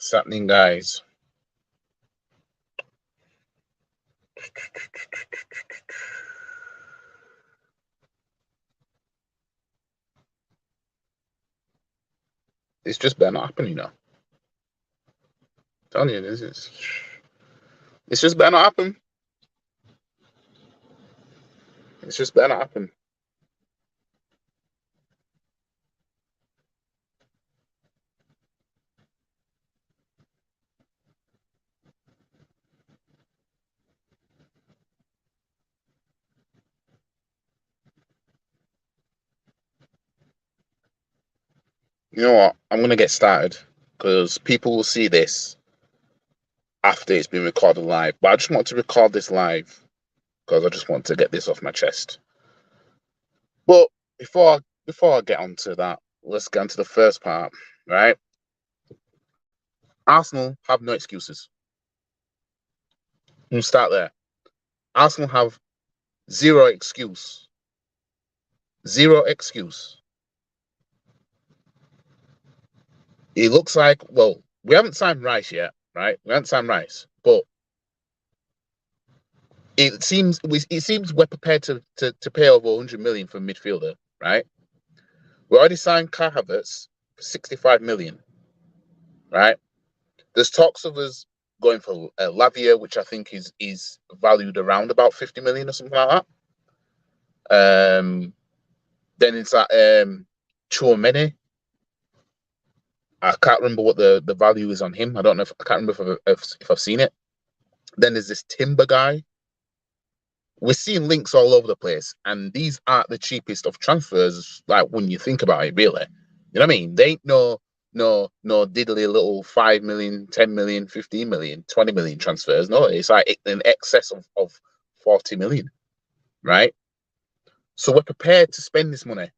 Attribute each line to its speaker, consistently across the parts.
Speaker 1: What's happening, guys? It's just better not happen, you know. I'm telling you, it's just better not happen. It's just better not happen. You know what? I'm gonna get started because people will see this after it's been recorded live. But I just want to record this live because I just want to get this off my chest. But before I get onto that, let's get into the first part, right? Arsenal have no excuses. We'll start there. Arsenal have zero excuse. Zero excuse. It looks like, well, we haven't signed Rice yet, right? We haven't signed Rice, but it seems we're prepared to pay over 100 million for a midfielder, right? We already signed Kai Havertz for 65 million, right? There's talks of us going for Lavia, which I think is valued around about 50 million or something like that. Then it's like Chouameni. I can't remember what the value is on him. I don't know I can't remember if I've seen it. Then there's this Timber guy. We're seeing links all over the place, and these aren't the cheapest of transfers. Like when you think about it, really, you know what I mean? They ain't no diddly little 5 million, 10 million, 15 million, 20 million transfers. No, it's like in excess of 40 million, right? So we're prepared to spend this money,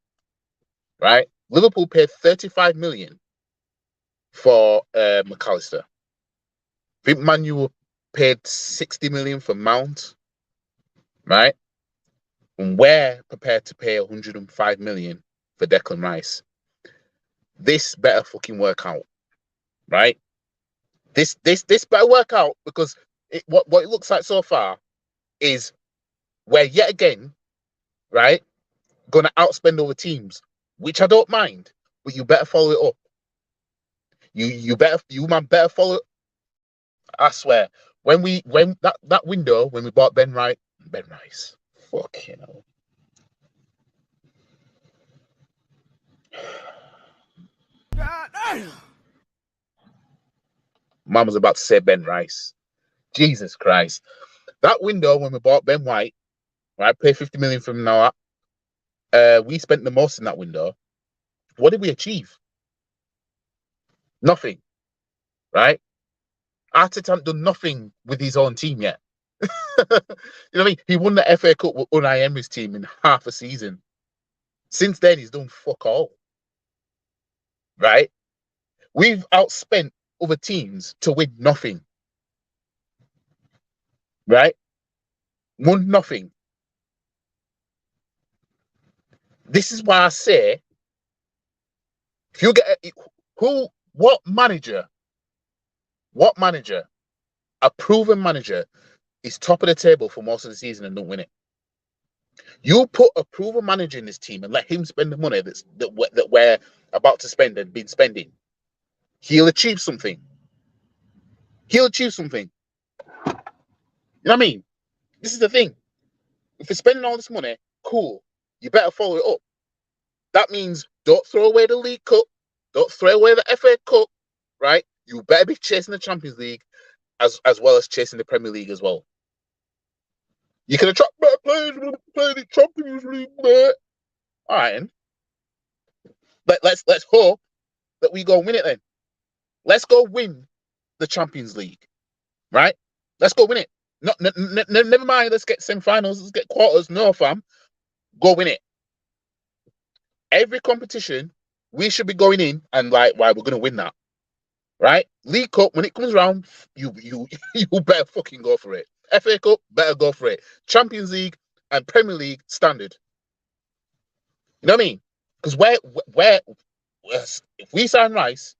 Speaker 1: right? Liverpool paid 35 million for McAllister. I think Man U paid 60 million for Mount, right? And we're prepared to pay 105 million for Declan Rice. This better fucking work out, right? This better work out because what it looks like so far is we're yet again, right, gonna outspend other teams, which I don't mind, but you better follow it up. You better follow. I swear, when that window when we bought Ben Rice, fucking hell. God damn. Mum was about to say Ben Rice. Jesus Christ. That window when we bought Ben White, right, pay 50 million from now up, we spent the most in that window. What did we achieve? Nothing, right? Arteta hasn't done nothing with his own team yet. You know what I mean? He won the FA Cup with Unai Emery's team in half a season. Since then, he's done fuck all, right? We've outspent other teams to win nothing, right? Won nothing. This is why I say, if you get what manager, a proven manager, is top of the table for most of the season and don't win it? You put a proven manager in this team and let him spend the money that we're about to spend and been spending. He'll achieve something. He'll achieve something. You know what I mean? This is the thing. If you're spending all this money, cool. You better follow it up. That means don't throw away the League Cup. Don't throw away the FA Cup, right? You better be chasing the Champions League as well as chasing the Premier League as well. You can attract better players when you play the Champions League, mate. All right, then. Let's hope that we go win it then. Let's go win the Champions League, right? Let's go win it. Never mind. Let's get semi-finals. Let's get quarters. No, fam. Go win it. Every competition, we should be going in and like, why we're gonna win that, right? League Cup when it comes around, you better fucking go for it. FA Cup, better go for it. Champions League and Premier League standard. You know what I mean? Because if we sign Rice,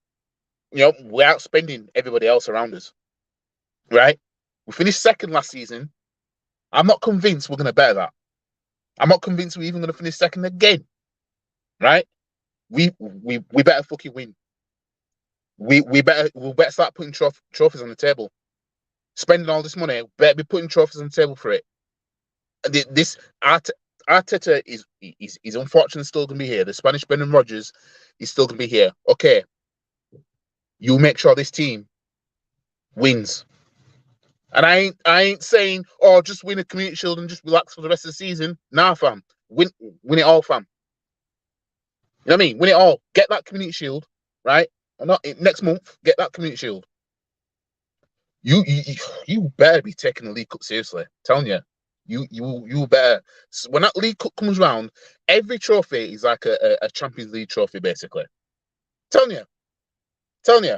Speaker 1: we're outspending everybody else around us, right? We finished second last season. I'm not convinced we're going to better that. I'm not convinced we're even going to finish second again, right? We better fucking win. We better start putting trophies on the table. Spending all this money, better be putting trophies on the table for it. This Arteta is unfortunately still going to be here. The Spanish Brendan Rodgers is still going to be here. Okay, you make sure this team wins. And I ain't saying, oh, just win a Community Shield and just relax for the rest of the season. Nah, fam. Win it all, fam. You know what I mean? Win it all. Get that Community Shield, right? And not next month. Get that Community Shield. You better be taking the League Cup seriously. I'm telling you. You better. When that League Cup comes round, every trophy is like a Champions League trophy, basically. Telling you.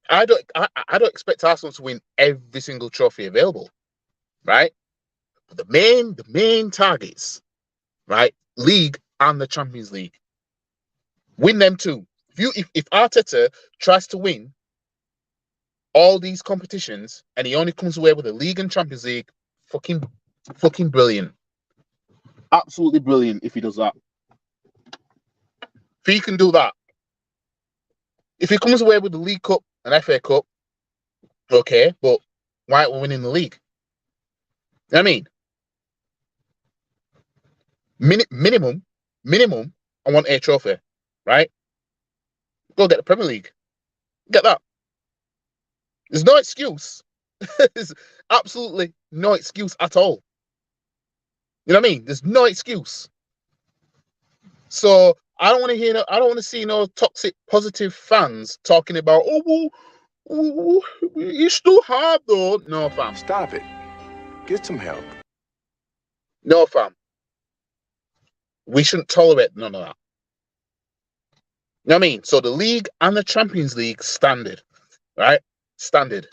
Speaker 1: I don't expect Arsenal to win every single trophy available, right? But the main targets, right? League and the Champions League. Win them too. If Arteta tries to win all these competitions and he only comes away with the League and Champions League, fucking brilliant. Absolutely brilliant if he does that. If he can do that. If he comes away with the League Cup and FA Cup, okay, but why aren't we winning the league? You know what I mean? Minimum, I want a trophy, right? Go get the Premier League. Get that. There's no excuse. There's absolutely no excuse at all. You know what I mean? There's no excuse. So I don't want to see no toxic positive fans talking about, oh, well, it's too hard though. No, fam.
Speaker 2: Stop it. Get some help.
Speaker 1: No, fam. We shouldn't tolerate none of that. You know what I mean? So the league and the Champions League standard, right? Standard.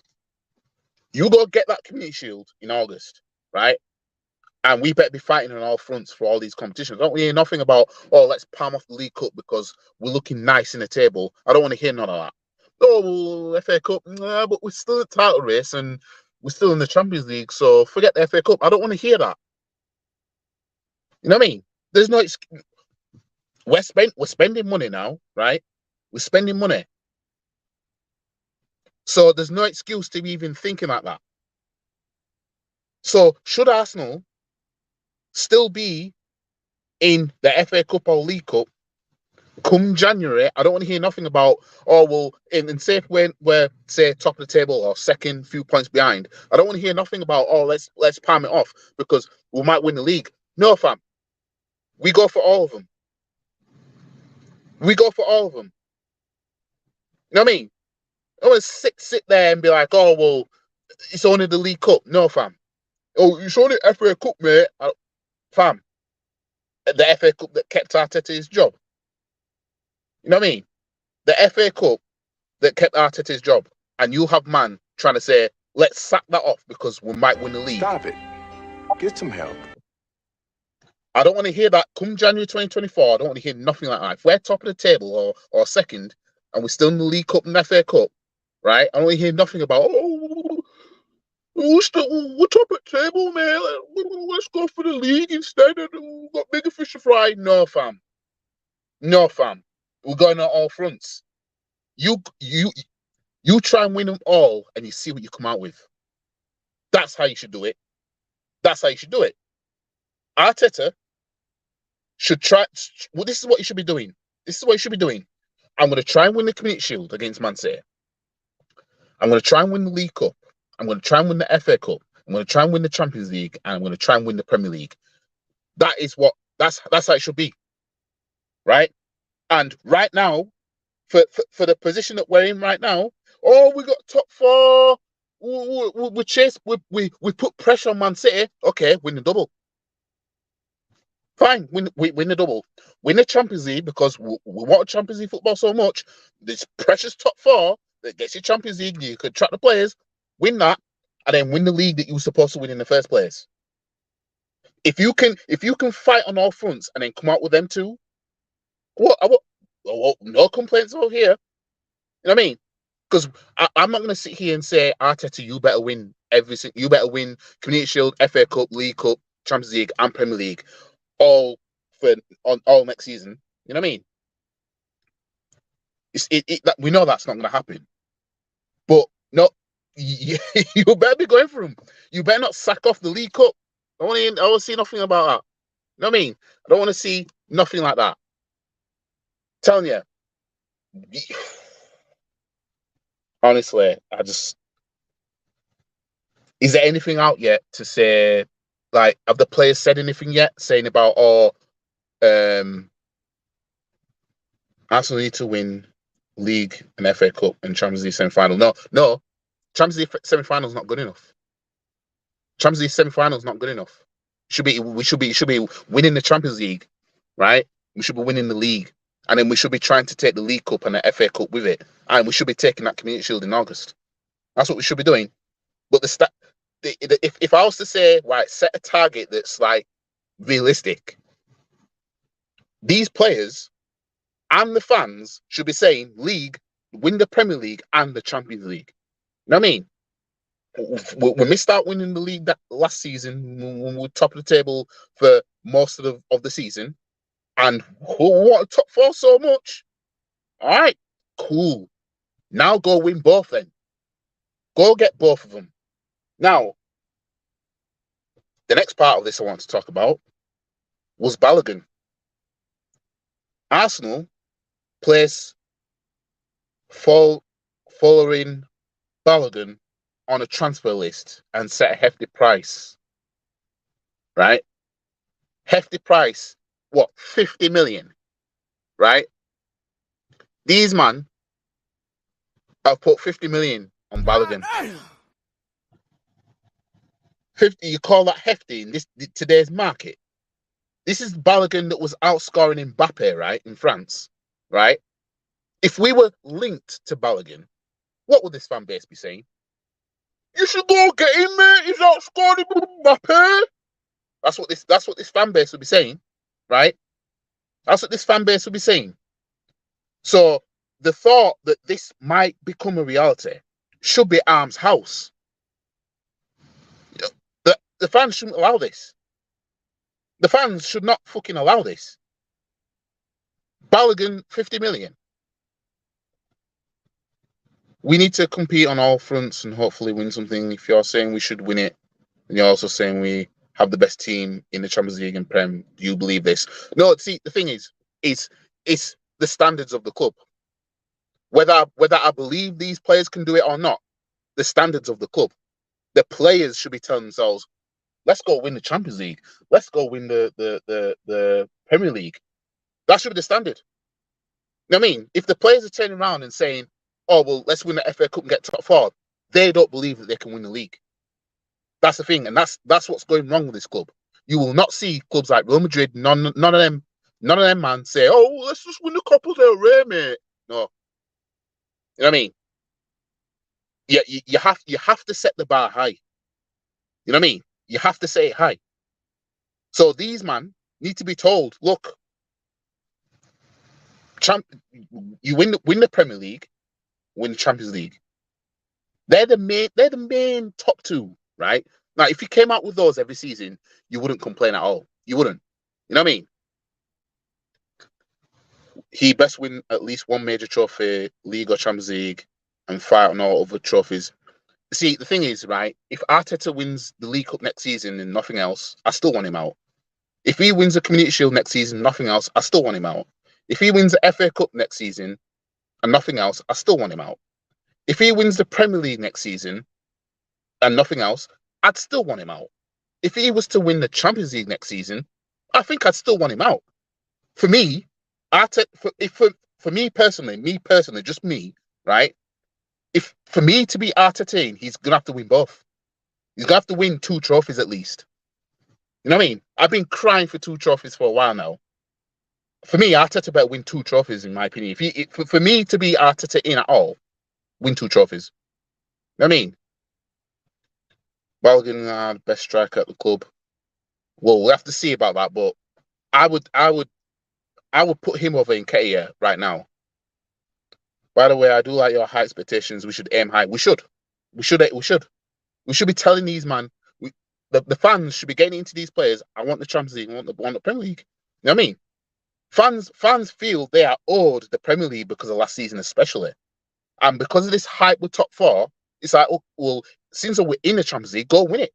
Speaker 1: You go get that Community Shield in August, right? And we better be fighting on all fronts for all these competitions. Don't we hear nothing about, oh, let's palm off the League Cup because we're looking nice in the table. I don't want to hear none of that. Oh, well, FA Cup, nah, but we're still in the title race and we're still in the Champions League, so forget the FA Cup. I don't want to hear that. You know what I mean? There's no excuse. We're spending money now, right? We're spending money. So there's no excuse to be even thinking like that. So should Arsenal still be in the FA Cup or League Cup come January, I don't want to hear nothing about, oh, well, in say when we're, say, top of the table or second, few points behind. I don't want to hear nothing about, oh, let's palm it off because we might win the league. No, fam. We go for all of them. We go for all of them. You know what I mean? I don't want to sit there and be like, oh, well, it's only the League Cup. No, fam. Oh, it's only FA Cup, mate. Fam. The FA Cup that kept Arteta his job. You know what I mean? The FA Cup that kept Arteta's job. And you have man trying to say, let's sack that off because we might win the league.
Speaker 2: Stop it. Get some help.
Speaker 1: I don't want to hear that come January 2024. I don't want to hear nothing like that. If we're top of the table or second and we're still in the League Cup and FA Cup, right? I don't want to hear nothing about, oh, we're top of the table, man. Let's go for the league instead. We've got bigger fish to fry. No, fam. No, fam. We're going on all fronts. You try and win them all and you see what you come out with. That's how you should do it. That's how you should do it. Arteta should try. Well, this is what you should be doing. This is what you should be doing. I'm going to try and win the Community Shield against Man City. I'm going to try and win the League Cup. I'm going to try and win the FA Cup. I'm going to try and win the Champions League, and I'm going to try and win the Premier League. That's how it should be, right? And right now, for the position that we're in right now, oh, we got top four. We put pressure on Man City. Okay, win the double. Fine, win the double. Win the Champions League because we want Champions League football so much. This precious top four that gets you Champions League, you could track the players, win that, and then win the league that you were supposed to win in the first place. If you can fight on all fronts and then come out with them two, no complaints over here. You know what I mean? Because I'm not going to sit here and say, Arteta, you better win everything. You better win Community Shield, FA Cup, League Cup, Champions League, and Premier League all for on all next season. You know what I mean? We know that's not going to happen. But no, you better be going for them. You better not sack off the League Cup. I want to see nothing about that. You know what I mean? I don't want to see nothing like that. Telling you, honestly, is there anything out yet to say? Like, have the players said anything yet? Saying about, Arsenal need to win League and FA Cup and Champions League semi-final. No, Champions League semi-final is not good enough. Champions League semi-final is not good enough. We should be winning the Champions League, right? We should be winning the league, and then we should be trying to take the League Cup and the FA Cup with it, and we should be taking that Community Shield in August. That's what we should be doing. But if I was to say, right, set a target that's like realistic, these players and the fans should be saying, league, win the Premier League and the Champions League. You know what I mean? We missed out winning the league that last season when we were top of the table for most of the season, and we wanted top four so much. All right, cool. Now go win both then. Go get both of them. Now, the next part of this I want to talk about was Balogun. Arsenal place following Balogun on a transfer list and set a hefty price. Right? Hefty price, what, 50 million? Right? These man have put 50 million on Balogun. 50, you call that hefty in today's market? This is Balogun that was outscoring Mbappe, right, in France, right? If we were linked to Balogun, what would this fan base be saying? You should go get him, mate. He's outscoring Mbappe. That's what this fan base would be saying, right? That's what this fan base would be saying. So the thought that this might become a reality should be arm's house. The fans shouldn't allow this. The fans should not fucking allow this. Balogun, 50 million. We need to compete on all fronts and hopefully win something. If you're saying we should win it, and you're also saying we have the best team in the Champions League and Prem, do you believe this? No, see, the thing is it's the standards of the club. Whether I believe these players can do it or not, the standards of the club. The players should be telling themselves, let's go win the Champions League. Let's go win the Premier League. That should be the standard. You know what I mean? If the players are turning around and saying, oh, well, let's win the FA Cup and get top four, they don't believe that they can win the league. That's the thing. And that's what's going wrong with this club. You will not see clubs like Real Madrid, none of them, man, say, oh, let's just win the Copa del Rey, mate. No. You know what I mean? Yeah, you have to set the bar high. You know what I mean? You have to say it high. So these man need to be told, look, you win the Premier League, win the Champions League. They're the main top two, right? Now, if you came out with those every season, you wouldn't complain at all. You wouldn't. You know what I mean? He best win at least one major trophy, League or Champions League, and fight on all other trophies. See, the thing is, right, if Arteta wins the League Cup next season and nothing else, I still want him out. If he wins the Community Shield next season, nothing else, I still want him out. If he wins the FA Cup next season and nothing else, I still want him out. If he wins the Premier League next season and nothing else, I'd still want him out. If he was to win the Champions League next season, I think I'd still want him out. For me, for me personally, just me, right? If for me to be Arteta, he's gonna have to win both. He's gonna have to win 2 trophies at least. You know what I mean? I've been crying for 2 trophies for a while now. For me, Arteta better win 2 trophies, in my opinion. For me to be Arteta in at all, win 2 trophies. You know what I mean? Balogun, the best striker at the club. Well, we'll have to see about that, but I would put him over Nketiah right now. By the way, I do like your high expectations. We should aim high. We should. We should. We should. We should be telling these man. The fans should be getting into these players. I want the Champions League. I want the Premier League. You know what I mean? Fans feel they are owed the Premier League because of last season, especially, and because of this hype with top four. It's like, oh, well, since we're in the Champions League, go win it.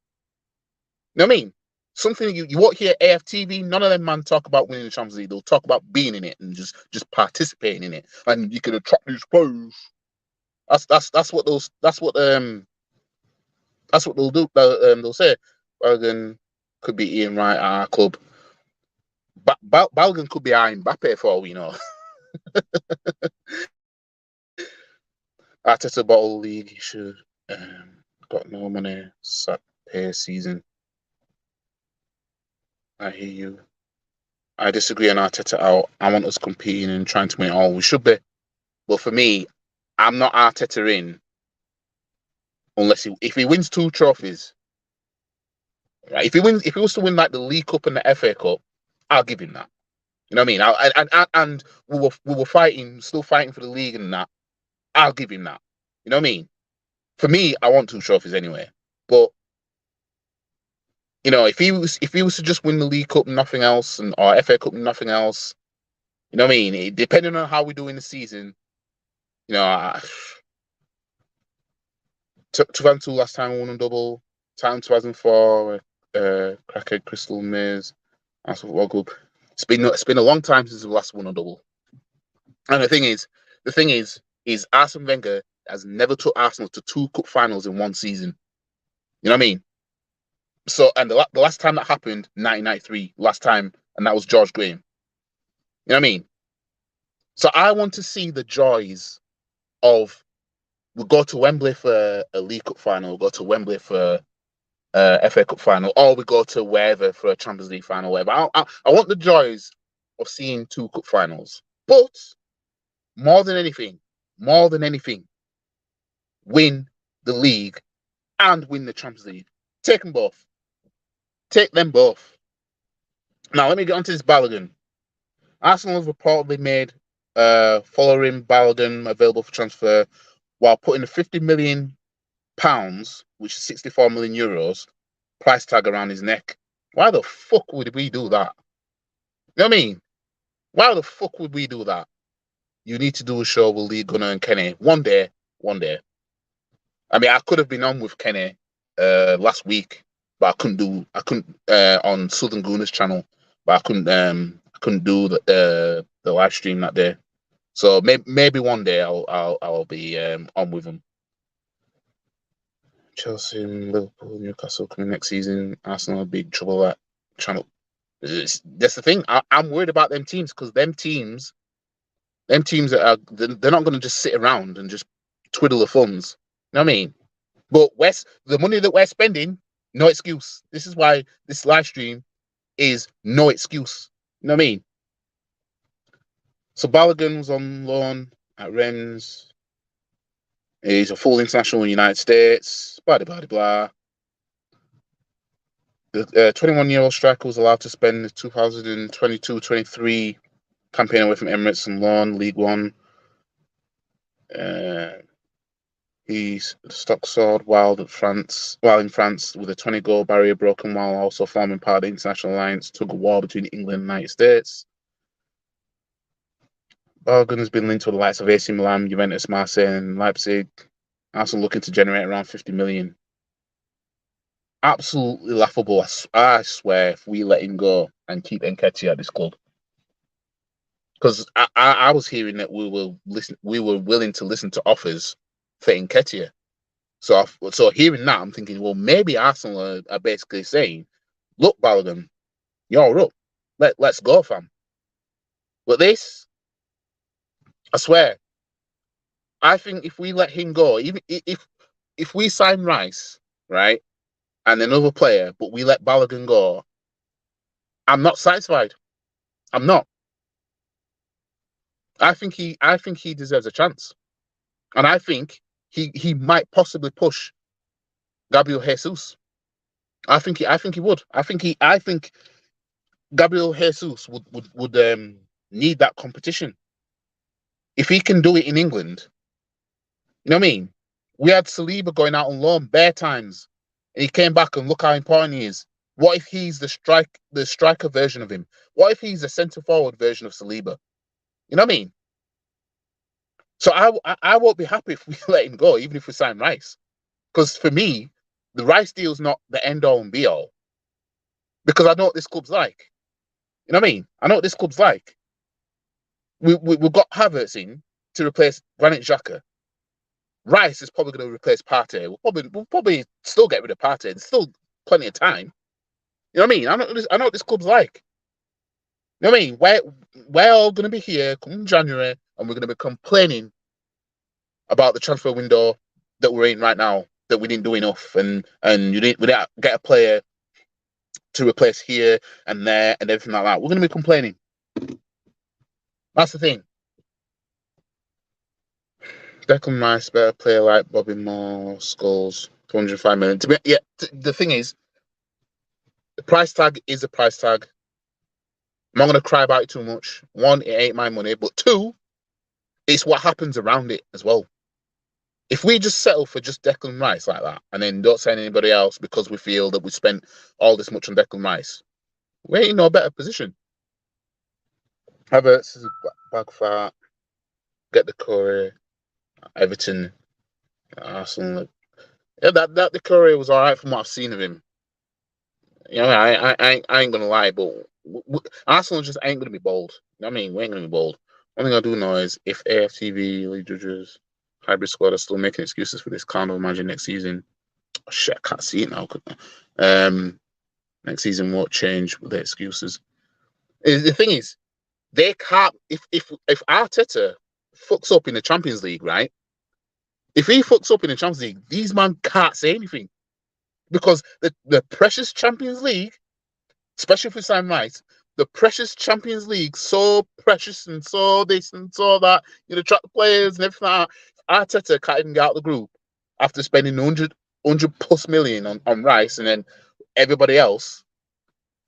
Speaker 1: You know what I mean? Something you won't hear AFTV. None of them man talk about winning the Champions League. They'll talk about being in it and just participating in it. And you can attract these players. That's what they'll do. They'll say Balogun could be Ian Wright at our club. Balogun could be our Mbappe for all we know. Arteta bottle league. He should got no money. Sack pay season. I hear you. I disagree on Arteta out. I want us competing and trying to win all. We should be. But for me, I'm not Arteta in unless if he wins 2 trophies. Right? If he was to win like the League Cup and the FA Cup, I'll give him that. You know what I mean? And we were fighting, still fighting for the league and that. I'll give him that. You know what I mean? For me, I want 2 trophies anyway. But you know, if he was to just win the League Cup and nothing else, or FA Cup and nothing else, you know what I mean? Depending on how we do in the season, you know, 2002 last time we won a double, 2004, Crackhead Crystal Maze, Arsenal Football Club. It's been a long time since we last won a double. And the thing is Arsene Wenger has never took Arsenal to 2 cup finals in one season. You know what I mean? So, and the last time that happened, 1993, last time, and that was George Graham. You know what I mean? So I want to see the joys of, we go to Wembley for a League Cup final, we go to Wembley for FA Cup final, or we go to wherever for a Champions League final, whatever. I want the joys of seeing 2 cup finals. But more than anything, win the league and win the Champions League. Take them both. Take them both. Now, let me get onto this Balogun. Arsenal have reportedly made following Balogun available for transfer while putting a £50 million, which is 64 million euros, price tag around his neck. Why the fuck would we do that? You know what I mean? Why the fuck would we do that? You need to do a show with Lee Gunnar and Kenny. One day. I mean, I could have been on with Kenny last week, but I couldn't on Southern Gooners channel, but I couldn't do the live stream that day. So maybe one day I'll be on with him. Chelsea, Liverpool, Newcastle coming next season. Arsenal big trouble that channel. That's the thing. I'm worried about them teams because them teams they're not going to just sit around and just twiddle the thumbs. You know what I mean? But the money that we're spending, no excuse. This is why this live stream is no excuse. You know what I mean? So Balogun was on loan at Rennes. He's a full international in the United States. Blah, blah, blah, blah. The 21-year-old striker was allowed to spend the 2022-23 campaign away from Emirates on loan, League One. He's stock soared while in France with a 20-goal barrier broken while also forming part of the international alliance tug of war between England and the United States. Balogun has been linked with the likes of AC Milan, Juventus, Marseille, and Leipzig. Arsenal looking to generate around 50 million. Absolutely laughable, I swear, if we let him go and keep Nketiah at this club. Because I was hearing that we were willing to listen to offers for Nketiah. So hearing that, I'm thinking, well, maybe Arsenal are basically saying, look, Balogun, you're up. Let's go, fam. But this, I swear, I think if we let him go, even if we sign Rice, right, and another player, but we let Balogun go, I'm not satisfied. I'm not. I think he deserves a chance, and I think he might possibly push Gabriel Jesus. I think he would. I think Gabriel Jesus would need that competition. If he can do it in England, You know what I mean? We had Saliba going out on loan bare times, and he came back and look how important he is. What if he's the striker version of him? What if he's the centre forward version of Saliba? You know what I mean? So I won't be happy if we let him go, even if we sign Rice, because for me, the Rice deal is not the end all and be all, because I know what this club's like. You know what I mean? I know what this club's like. We've got Havertz in to replace Granit Xhaka. Rice is probably going to replace Partey. We'll probably still get rid of Partey. There's still plenty of time. You know what I mean? I know what this club's like. You know what I mean? We're all going to be here come January, and we're going to be complaining about the transfer window that we're in right now, that we didn't do enough, and we didn't get a player to replace here and there and everything like that. We're going to be complaining. That's the thing. Declan Rice, better player like Bobby Moore, Scholes, 205 million. The thing is, the price tag is a price tag. I'm not going to cry about it too much. One, it ain't my money, but two, it's what happens around it as well. If we just settle for just Declan Rice like that, and then don't sign anybody else because we feel that we spent all this much on Declan Rice, we ain't in no better position. Havertz is a bag fat. Get the Corey, Everton, Arsenal. Yeah, that the Corey was all right from what I've seen of him. You know, I ain't gonna lie, but Arsenal just ain't gonna be bold. You know what I mean? We ain't gonna be bold. One thing I do know is if AFTV, league judges, hybrid squad are still making excuses for this, can't imagine next season. Oh, shit, I can't see it now. Next season won't change with the excuses. The thing is, they can't. If Arteta fucks up in the Champions League, right? If he fucks up in the Champions League, these man can't say anything because the precious Champions League, especially if we sign Rice, the precious Champions League, so precious and so this and so that, you know, track the players and everything like that. Arteta can't even get out of the group after spending 100 plus million on Rice and then everybody else.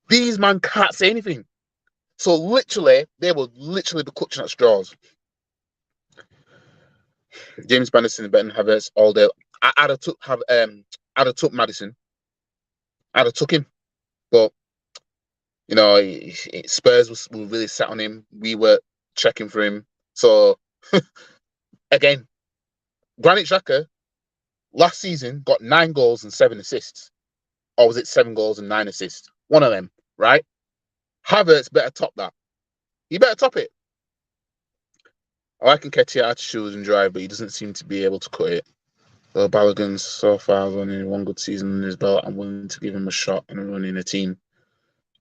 Speaker 1: These man can't say anything. So literally, they will literally be clutching at straws. James Madison, Ben Havertz all day. I'd have took Madison. I'd have took him, but you know, Spurs were really set on him. We were checking for him. So again, Granit Xhaka last season got 9 goals and 7 assists, or was it 7 goals and 9 assists? One of them, right? Havertz better top that. He better top it. I like Nketiah to shoot and drive, but he doesn't seem to be able to cut it. So Balogun so far has only one good season in his belt. I'm willing to give him a shot and a run in a team.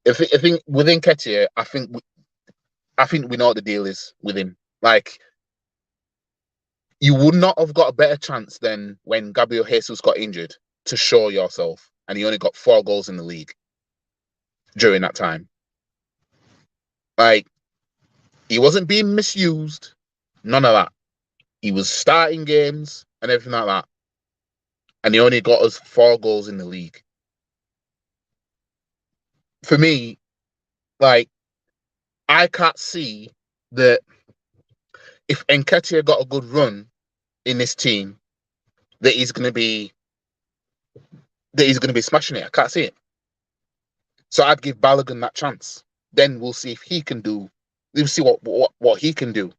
Speaker 1: I think within Nketiah, I think we know what the deal is with him. Like, you would not have got a better chance than when Gabriel Jesus got injured to show yourself, and he only got 4 goals in the league during that time. Like, he wasn't being misused. None of that. He was starting games and everything like that. And he only got us 4 goals in the league. For me, like, I can't see that if Nketiah got a good run in this team, that he's going to be smashing it. I can't see it. So I'd give Balogun that chance. Then we'll see if he can do. We'll see what he can do.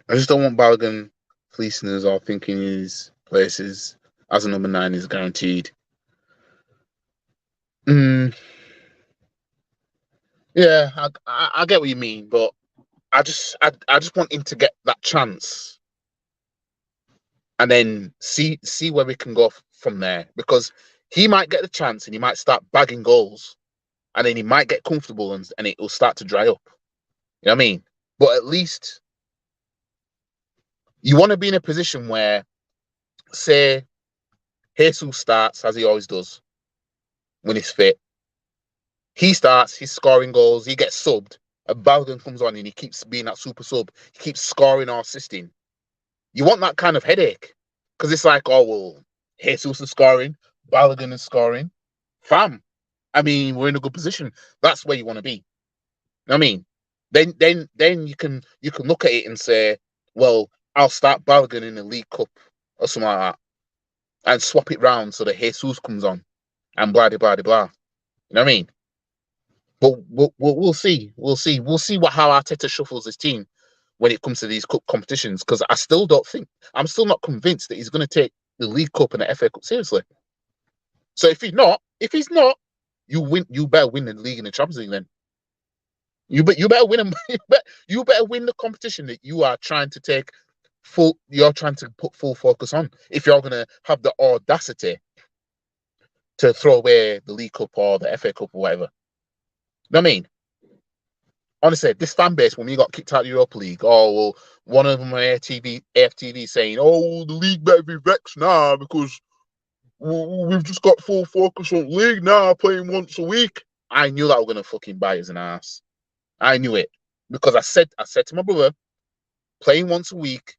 Speaker 1: I just don't want Balogun fleecing us or thinking his places as a number 9 is guaranteed. Yeah, I get what you mean, but I just want him to get that chance, and then see where we can go from there. Because he might get the chance and he might start bagging goals, and then he might get comfortable and it will start to dry up. You know what I mean? But at least you want to be in a position where, say, Jesus starts as he always does when he's fit. He starts, he's scoring goals, he gets subbed, and Balogun comes on and he keeps being that super sub. He keeps scoring or assisting. You want that kind of headache. Because it's like, oh, well, Jesus is scoring, Balogun is scoring. Fam. I mean, we're in a good position. That's where you want to be. You know what I mean? Then you can look at it and say, well, I'll start Balogun in the League Cup or something like that, and swap it round so that Jesus comes on, and blah blah blah blah. You know what I mean? But we'll see. We'll see. We'll see how Arteta shuffles his team when it comes to these cup competitions. Because I still don't think I'm still not convinced that he's going to take the League Cup and the FA Cup seriously. So if he's not, you win. You better win the league and the Champions League. Then you better win them. You better win the competition that you are trying to take full. You're trying to put full focus on. If you're going to have the audacity to throw away the League Cup or the FA Cup or whatever. You know what I mean? Honestly, this fan base, when we got kicked out of the Europa League, well, one of them on AFTV saying, oh, the league better be vexed now because we've just got full focus on league now, playing once a week. I knew that was going to fucking bite us in the ass. I knew it. Because I said to my brother, playing once a week,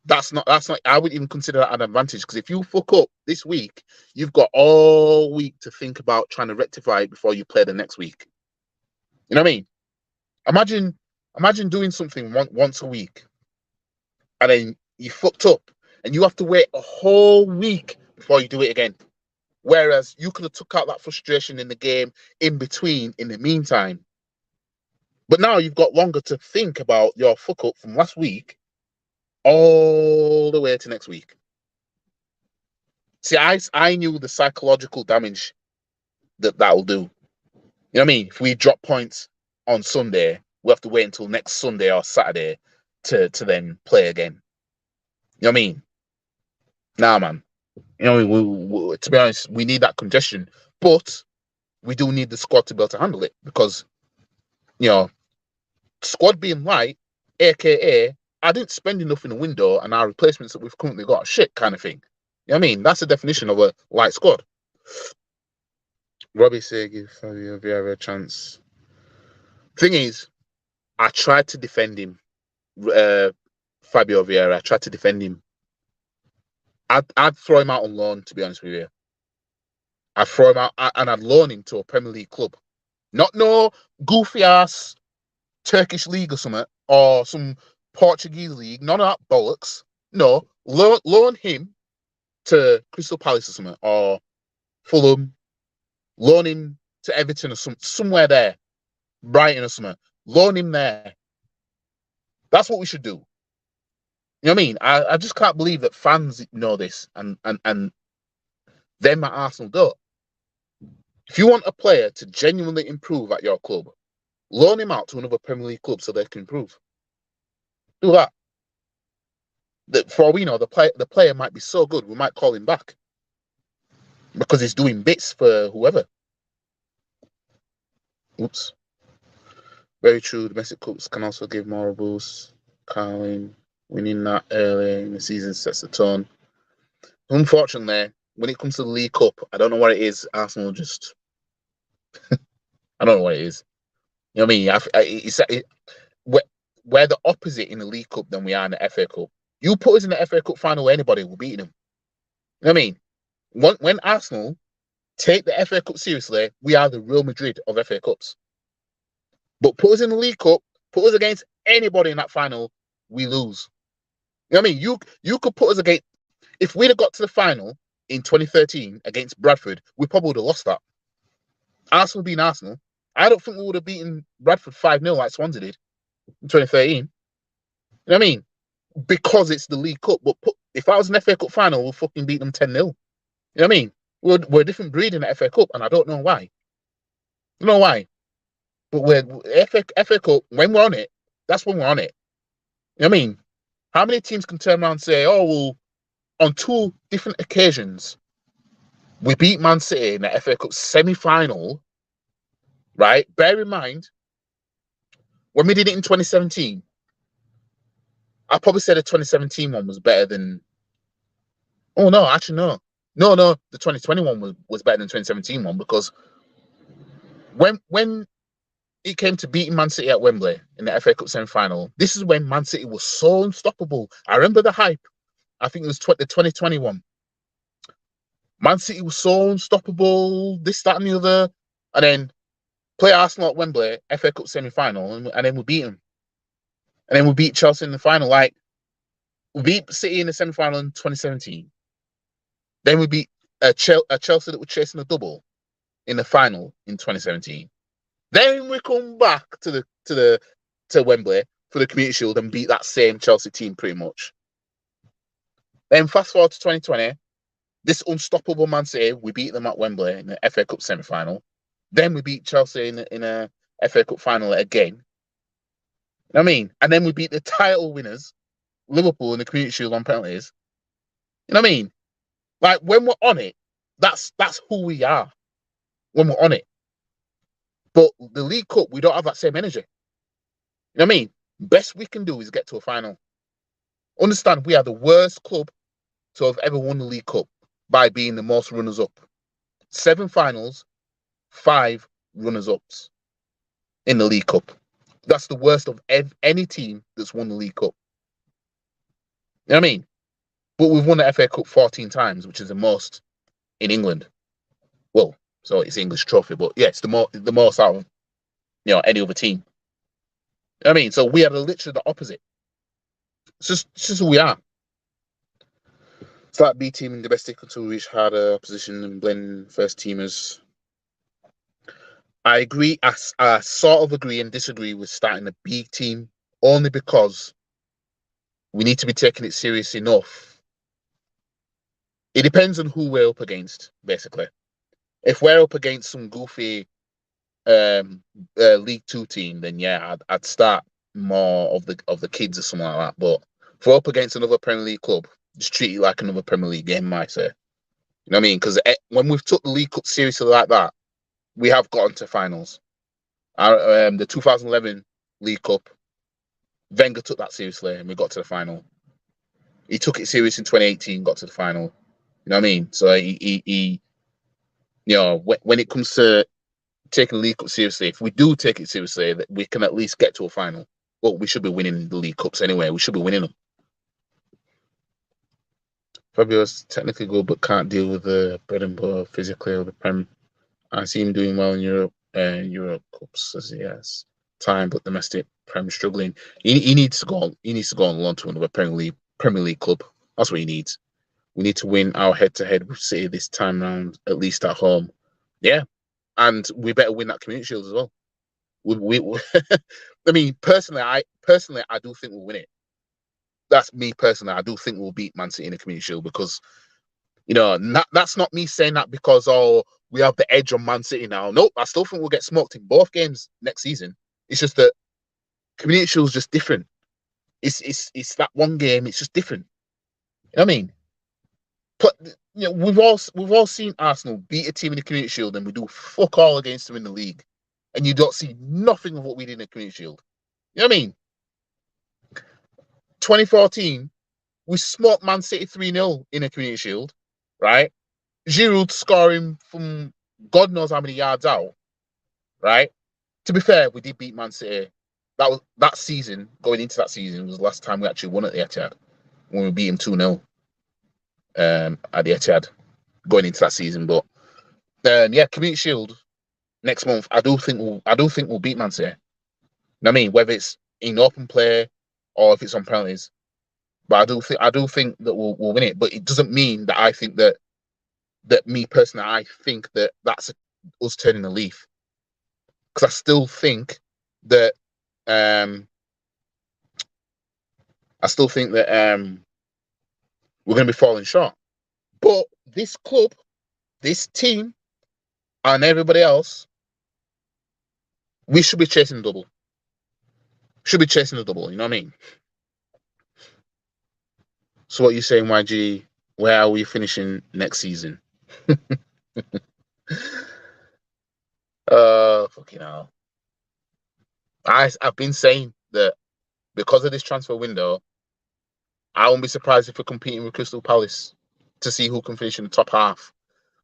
Speaker 1: that's not, I wouldn't even consider that an advantage, because if you fuck up this week, you've got all week to think about trying to rectify it before you play the next week. You know what I mean? Imagine doing something once a week and then you fucked up and you have to wait a whole week before you do it again. Whereas you could have took out that frustration in the game in between, in the meantime. But now you've got longer to think about your fuck up from last week all the way to next week. See, I knew the psychological damage that will do. You know what I mean? If we drop points on Sunday, we have to wait until next Sunday or Saturday to then play again. You know what I mean? Nah, man. You know, we, to be honest, we need that congestion, but we do need the squad to be able to handle it, because, you know, squad being light, aka I didn't spend enough in the window and our replacements that we've currently got are shit kind of thing. You know what I mean? That's the definition of a light squad. Robbie said give Fabio Vieira a chance. Thing is, I tried to defend him. Fabio Vieira, I tried to defend him. I'd throw him out on loan, to be honest with you. I'd throw him out and I'd loan him to a Premier League club. Not no goofy ass Turkish league or something, or some Portuguese league. None of that bollocks. No, loan him to Crystal Palace or something, or Fulham. Loan him to Everton or somewhere there. Brighton or something. Loan him there. That's what we should do. You know what I mean? I just can't believe that fans know this and them at Arsenal don't. If you want a player to genuinely improve at your club, loan him out to another Premier League club so they can improve. Do that. For all we know, the player might be so good, we might call him back because he's doing bits for whoever. Oops. Very true. Domestic cups can also give more boost. Carling, winning that early in the season sets the tone. Unfortunately, when it comes to the League Cup, I don't know what it is. Arsenal just, I don't know what it is. You know what I mean? We're the opposite in the League Cup than we are in the FA Cup. You put us in the FA Cup final, anybody will beat them. You know what I mean? When Arsenal take the FA Cup seriously, we are the Real Madrid of FA Cups. But put us in the League Cup, put us against anybody in that final, we lose. You know what I mean? You could put us against, if we'd have got to the final in 2013 against Bradford, we probably would have lost that. Arsenal being Arsenal, I don't think we would have beaten Bradford 5-0 like Swansea did in 2013. You know what I mean? Because it's the League Cup. But if I was an FA Cup final, we'll fucking beat them 10-0. You know what I mean? We're a different breed in the FA Cup, and I don't know why. I don't know why. But we're FA Cup, when we're on it, that's when we're on it. You know what I mean? How many teams can turn around and say, oh, well, on 2 different occasions, we beat Man City in the FA Cup semi-final, right? Bear in mind, when we did it in 2017, I probably said the 2017 one was better than... Oh, no, actually, no. No, the 2021 was better than the 2017 one, because when it came to beating Man City at Wembley in the FA Cup semi-final, this is when Man City was so unstoppable. I remember the hype. I think it was the 2021. Man City was so unstoppable, this, that, and the other. And then play Arsenal at Wembley, FA Cup semi-final, and then we beat them. And then we beat Chelsea in the final. Like, We beat City in the semi-final in 2017. Then we beat Chelsea that were chasing a double in the final in 2017. Then we come back to Wembley for the Community Shield and beat that same Chelsea team pretty much. Then fast forward to 2020, this unstoppable Man City, we beat them at Wembley in the FA Cup semi-final. Then we beat Chelsea in a FA Cup final again. You know what I mean? And then we beat the title winners, Liverpool, in the Community Shield on penalties. You know what I mean? Like, when we're on it, that's who we are. When we're on it. But the League Cup, we don't have that same energy. You know what I mean? Best we can do is get to a final. Understand, we are the worst club to have ever won the League Cup by being the most runners-up. 7 finals, 5 runners-ups in the League Cup. That's the worst of any team that's won the League Cup. You know what I mean? But we've won the FA Cup 14 times, which is the most in England. Well, so it's English trophy, but yeah, it's the most out of any other team. You know what I mean? So we are literally the opposite. It's just who we are. Start B team in domestic until we reach harder position and blend first teamers. I agree. I sort of agree and disagree with starting the B team only because we need to be taking it serious enough. It depends on who we're up against, basically. If we're up against some goofy League 2 team, then yeah, I'd start more of the kids or something like that. But if we're up against another Premier League club, just treat it like another Premier League game, I say. You know what I mean? Because when we've took the League Cup seriously like that, we have gotten to finals. The 2011 League Cup, Wenger took that seriously and we got to the final. He took it serious in 2018, got to the final. You know what I mean? So he when it comes to taking the League Cup seriously, if we do take it seriously, that we can at least get to a final. Well, we should be winning the League Cups anyway. We should be winning them. Fabio's technically good, but can't deal with the bread and butter physically or the Prem. I see him doing well in Europe. Europe Cups, says he has time, but domestic Prem struggling. He needs to go on. He needs to go on loan to another Premier League club. That's what he needs. We need to win our head-to-head with City this time round, at least at home. Yeah, and we better win that Community Shield as well. We I mean, personally, I do think we'll win it. That's me personally. I do think we'll beat Man City in the Community Shield because, that's not me saying that because we have the edge on Man City now. Nope, I still think we'll get smoked in both games next season. It's just that Community Shield is just different. It's that one game. It's just different. You know what I mean? But we've all seen Arsenal beat a team in the Community Shield and we do fuck all against them in the league, and you don't see nothing of what we did in the Community Shield. You know what I mean? 2014, we smoked Man City 3-0 in the Community Shield, right? Giroud scoring from God knows how many yards out, right? To be fair, we did beat Man City. That season, going into that season, was the last time we actually won at the Etihad when we beat him 2-0 at the Etihad going into that season. But yeah, Community Shield next month, I do think we'll beat Man City. You know what I mean? Whether it's in open play or if it's on penalties. But I do think that we'll win it. But it doesn't mean that I think that me personally, I think that that's us turning the leaf. Because I still think that we're going to be falling short. But this club, this team, and everybody else, we should be chasing the double. Should be chasing the double, you know what I mean? So what are you saying, YG? Where are we finishing next season? Fucking hell. I've been saying that because of this transfer window, I won't be surprised if we're competing with Crystal Palace to see who can finish in the top half.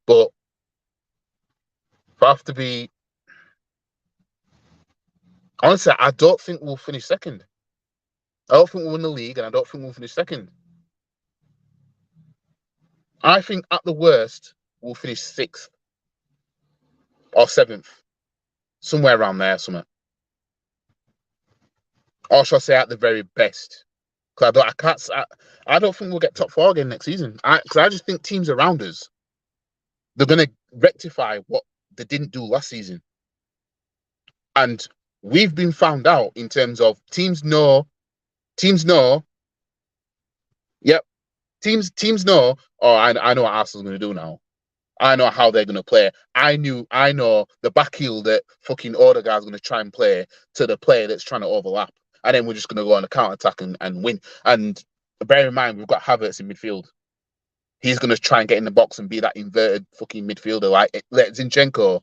Speaker 1: But if I have to be honestly, I don't think we'll finish second. I don't think we'll win the league, and I don't think we'll finish second. I think at the worst, we'll finish 6th or 7th. Somewhere around there, somewhere. Or shall I say at the very best, Because I don't think we'll get top four again next season. Because I just think teams around us, they're gonna rectify what they didn't do last season. And we've been found out in terms of teams know. Yep, teams know. Oh, I know what Arsenal's gonna do now. I know how they're gonna play. I know the back heel that fucking Odegaard's gonna try and play to the player that's trying to overlap, and then we're just gonna go on a counter attack and win. And bear in mind, we've got Havertz in midfield. He's gonna try and get in the box and be that inverted fucking midfielder like Zinchenko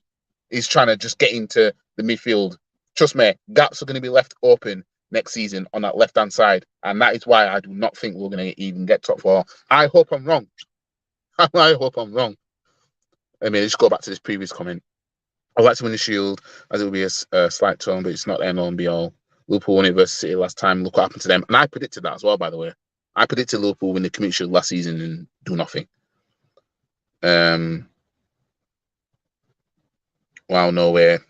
Speaker 1: is trying to just get into the midfield. Trust me, gaps are gonna be left open next season on that left hand side, and that is why I do not think we're gonna even get top four. I hope I'm wrong. I hope I'm wrong. I mean, let's go back to this previous comment. I'd like to win the Shield, as it will be a slight tone, but it's not the end all and be all. Liverpool won it versus City last time. Look what happened to them. And I predicted that as well, by the way. I predicted Liverpool win the Community Shield last season and do nothing. Wow, nowhere.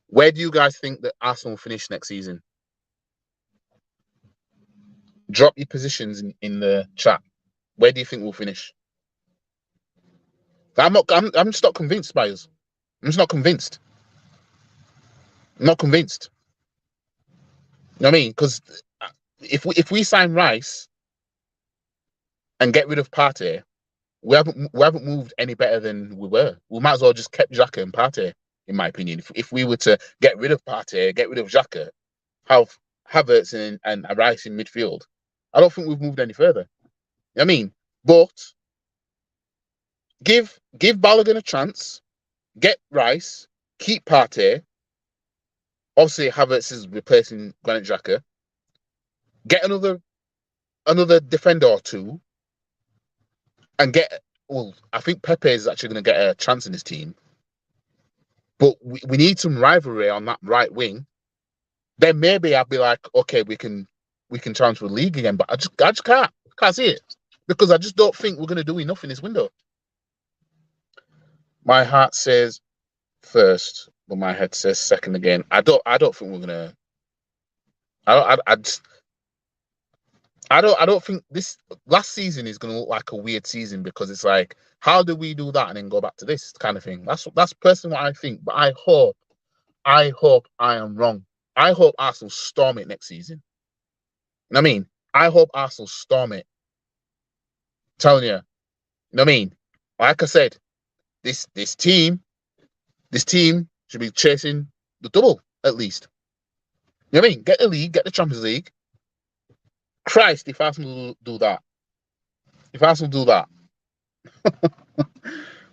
Speaker 1: Where do you guys think that Arsenal will finish next season? Drop your positions in the chat. Where do you think we'll finish? I'm just not convinced, Spires. I'm just not convinced. I'm not convinced. You know what I mean? Because if we sign Rice and get rid of Partey, we haven't moved any better than we were. We might as well just kept Xhaka and Partey, in my opinion. If we were to get rid of Partey, get rid of Xhaka, have Havertz and Rice in midfield, I don't think we've moved any further. You know what I mean? But give Balogun a chance, get Rice, keep Partey. Obviously, Havertz is replacing Granit Xhaka. Get another defender or two, and I think Pepe is actually going to get a chance in his team. But we need some rivalry on that right wing. Then maybe I'll be like, okay, we can challenge for the league again. But I just can't see it, because I just don't think we're going to do enough in this window. My heart says first, but my head says second again. I don't think we're gonna. I don't think this last season is gonna look like a weird season, because it's like, how do we do that and then go back to this kind of thing? That's personally what I think. But I hope I am wrong. I hope Arsenal storm it next season. You know what I mean? I hope Arsenal storm it. I'm telling you. You know what I mean? Like I said, this team should be chasing the double at least. You know what I mean? Get the league, get the Champions League. Christ, if Arsenal do that.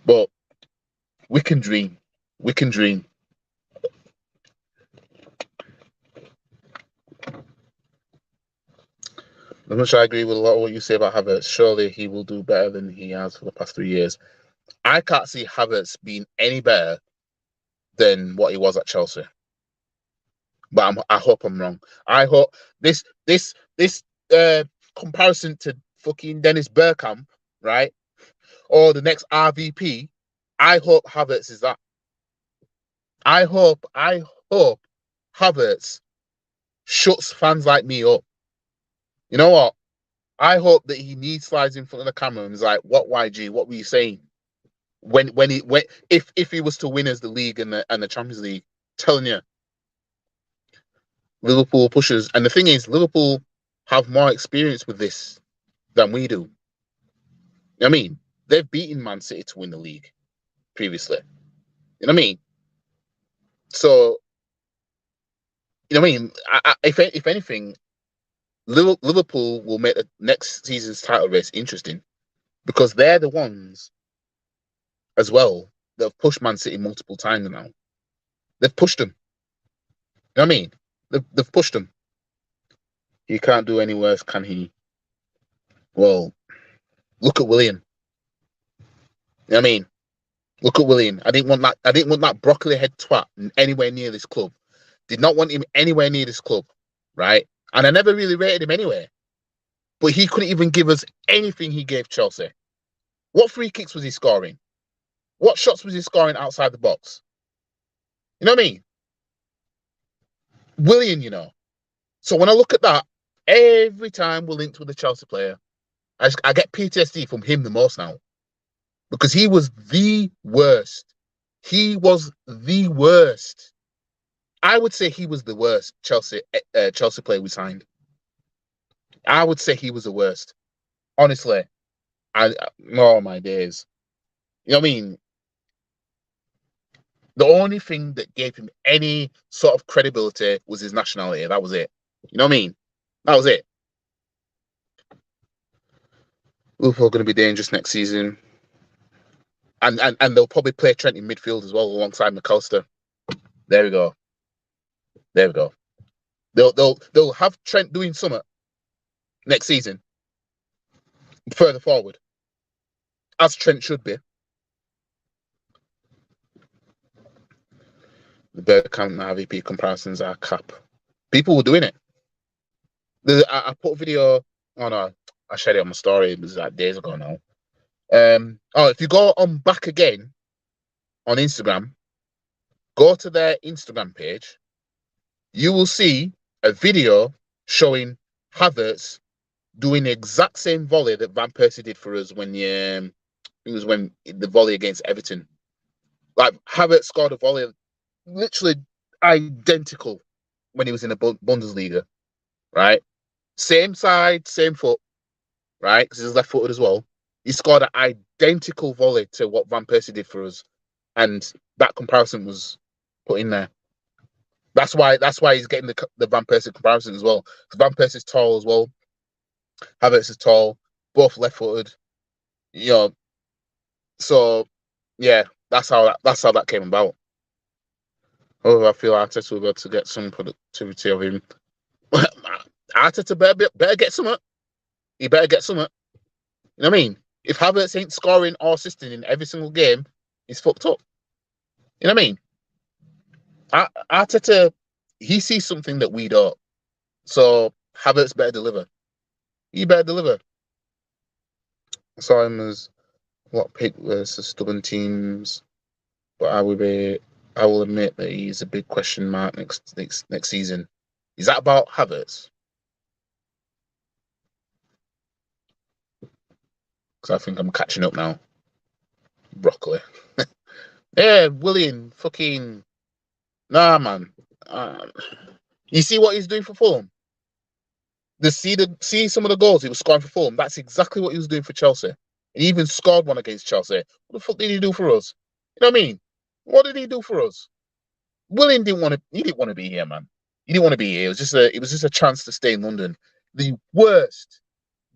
Speaker 1: But we can dream. We can dream. As much as I agree with a lot of what you say about Havertz, surely he will do better than he has for the past 3 years. I can't see Havertz being any better than what he was at Chelsea. But I hope I'm wrong. I hope this comparison to fucking Dennis Bergkamp, right? Or the next RVP, I hope Havertz is that. I hope Havertz shuts fans like me up. You know what? I hope that he slides in front of the camera and is like, "What YG? What were you saying?" If he was to win as the league and the Champions League, telling you, Liverpool pushes, and the thing is, Liverpool have more experience with this than we do. You know what I mean? They've beaten Man City to win the league previously. You know what I mean? So, you know what I mean? If anything, Liverpool will make the next season's title race interesting, because they're the ones as well that have pushed Man City multiple times now. They've pushed them. You know what I mean? They've pushed them. He can't do any worse, can he? Well, look at Willian. You know what I mean? Look at Willian. I didn't want that broccoli head twat anywhere near this club. Did not want him anywhere near this club, right? And I never really rated him anyway. But he couldn't even give us anything he gave Chelsea. What free kicks was he scoring? What shots was he scoring outside the box? You know what I mean? Willian, you know. So when I look at that, Every time we're linked with a Chelsea player, I get PTSD from him the most now because he was the worst. He was the worst. I would say he was the worst Chelsea player we signed. I would say he was the worst. Honestly, oh my days. You know what I mean? The only thing that gave him any sort of credibility was his nationality. That was it. You know what I mean? That was it. Liverpool are going to be dangerous next season. And they'll probably play Trent in midfield as well alongside McAllister. There we go. There we go. They'll have Trent doing something next season further forward, as Trent should be. The Bergkamp and RVP comparisons are cap. People were doing it. I put a video. Oh no, I shared it on my story. It was like days ago now. If you go on back again on Instagram, go to their Instagram page, you will see a video showing Havertz doing the exact same volley that Van Persie did for us when it was when the volley against Everton. Like Havertz scored a volley literally identical when he was in the Bundesliga, right? Same side, same foot, right? Because he's left-footed as well. He scored an identical volley to what Van Persie did for us, and that comparison was put in there. That's why he's getting the Van Persie comparison as well. Because Van Persie's tall as well. Havertz is tall, both left-footed. You know, so yeah, that's how that came about. Oh, I feel Arteta will be able to get some productivity of him. Arteta better get something. He better get something. You know what I mean? If Havertz ain't scoring or assisting in every single game, he's fucked up. You know what I mean? Arteta, he sees something that we don't. So Havertz better deliver. He better deliver. I saw him as what pick versus stubborn teams, but I will admit that he's a big question mark next season. Is that about Havertz? Because I think I'm catching up now. Broccoli. Yeah, William, fucking. Nah, man. You see what he's doing for Fulham? See some of the goals he was scoring for Fulham. That's exactly what he was doing for Chelsea. He even scored one against Chelsea. What the fuck did he do for us? You know what I mean? What did he do for us? William didn't want to. He didn't want to be here, man. He didn't want to be here. It was just a chance to stay in London. The worst.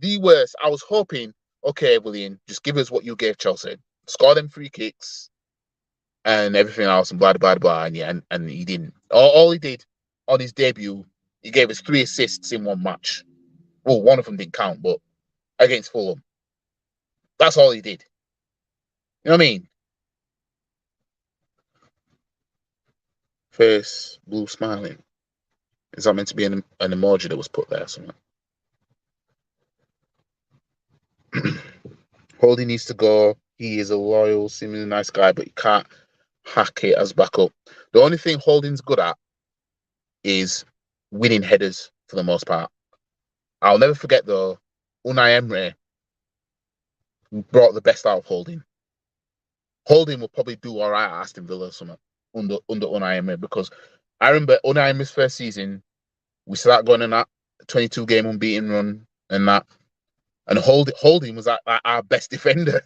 Speaker 1: I was hoping, okay, William, just give us what you gave Chelsea. Score them free kicks and everything else and blah blah blah. And yeah, and he didn't. All he did on his debut, he gave us 3 assists in one match. Well, one of them didn't count, but against Fulham. That's all he did. You know what I mean? Face blue smiling. Is that meant to be an emoji that was put there or something? Holding needs to go. He is a loyal, seemingly nice guy, but you can't hack it as backup. The only thing Holding's good at is winning headers for the most part. I'll never forget though, Unai Emery brought the best out of Holding. Holding will probably do all right at Aston Villa or something under Unai Emery, because I remember Unai Emery's first season, we started going on that 22 game unbeaten run and that. And Holding was our best defender.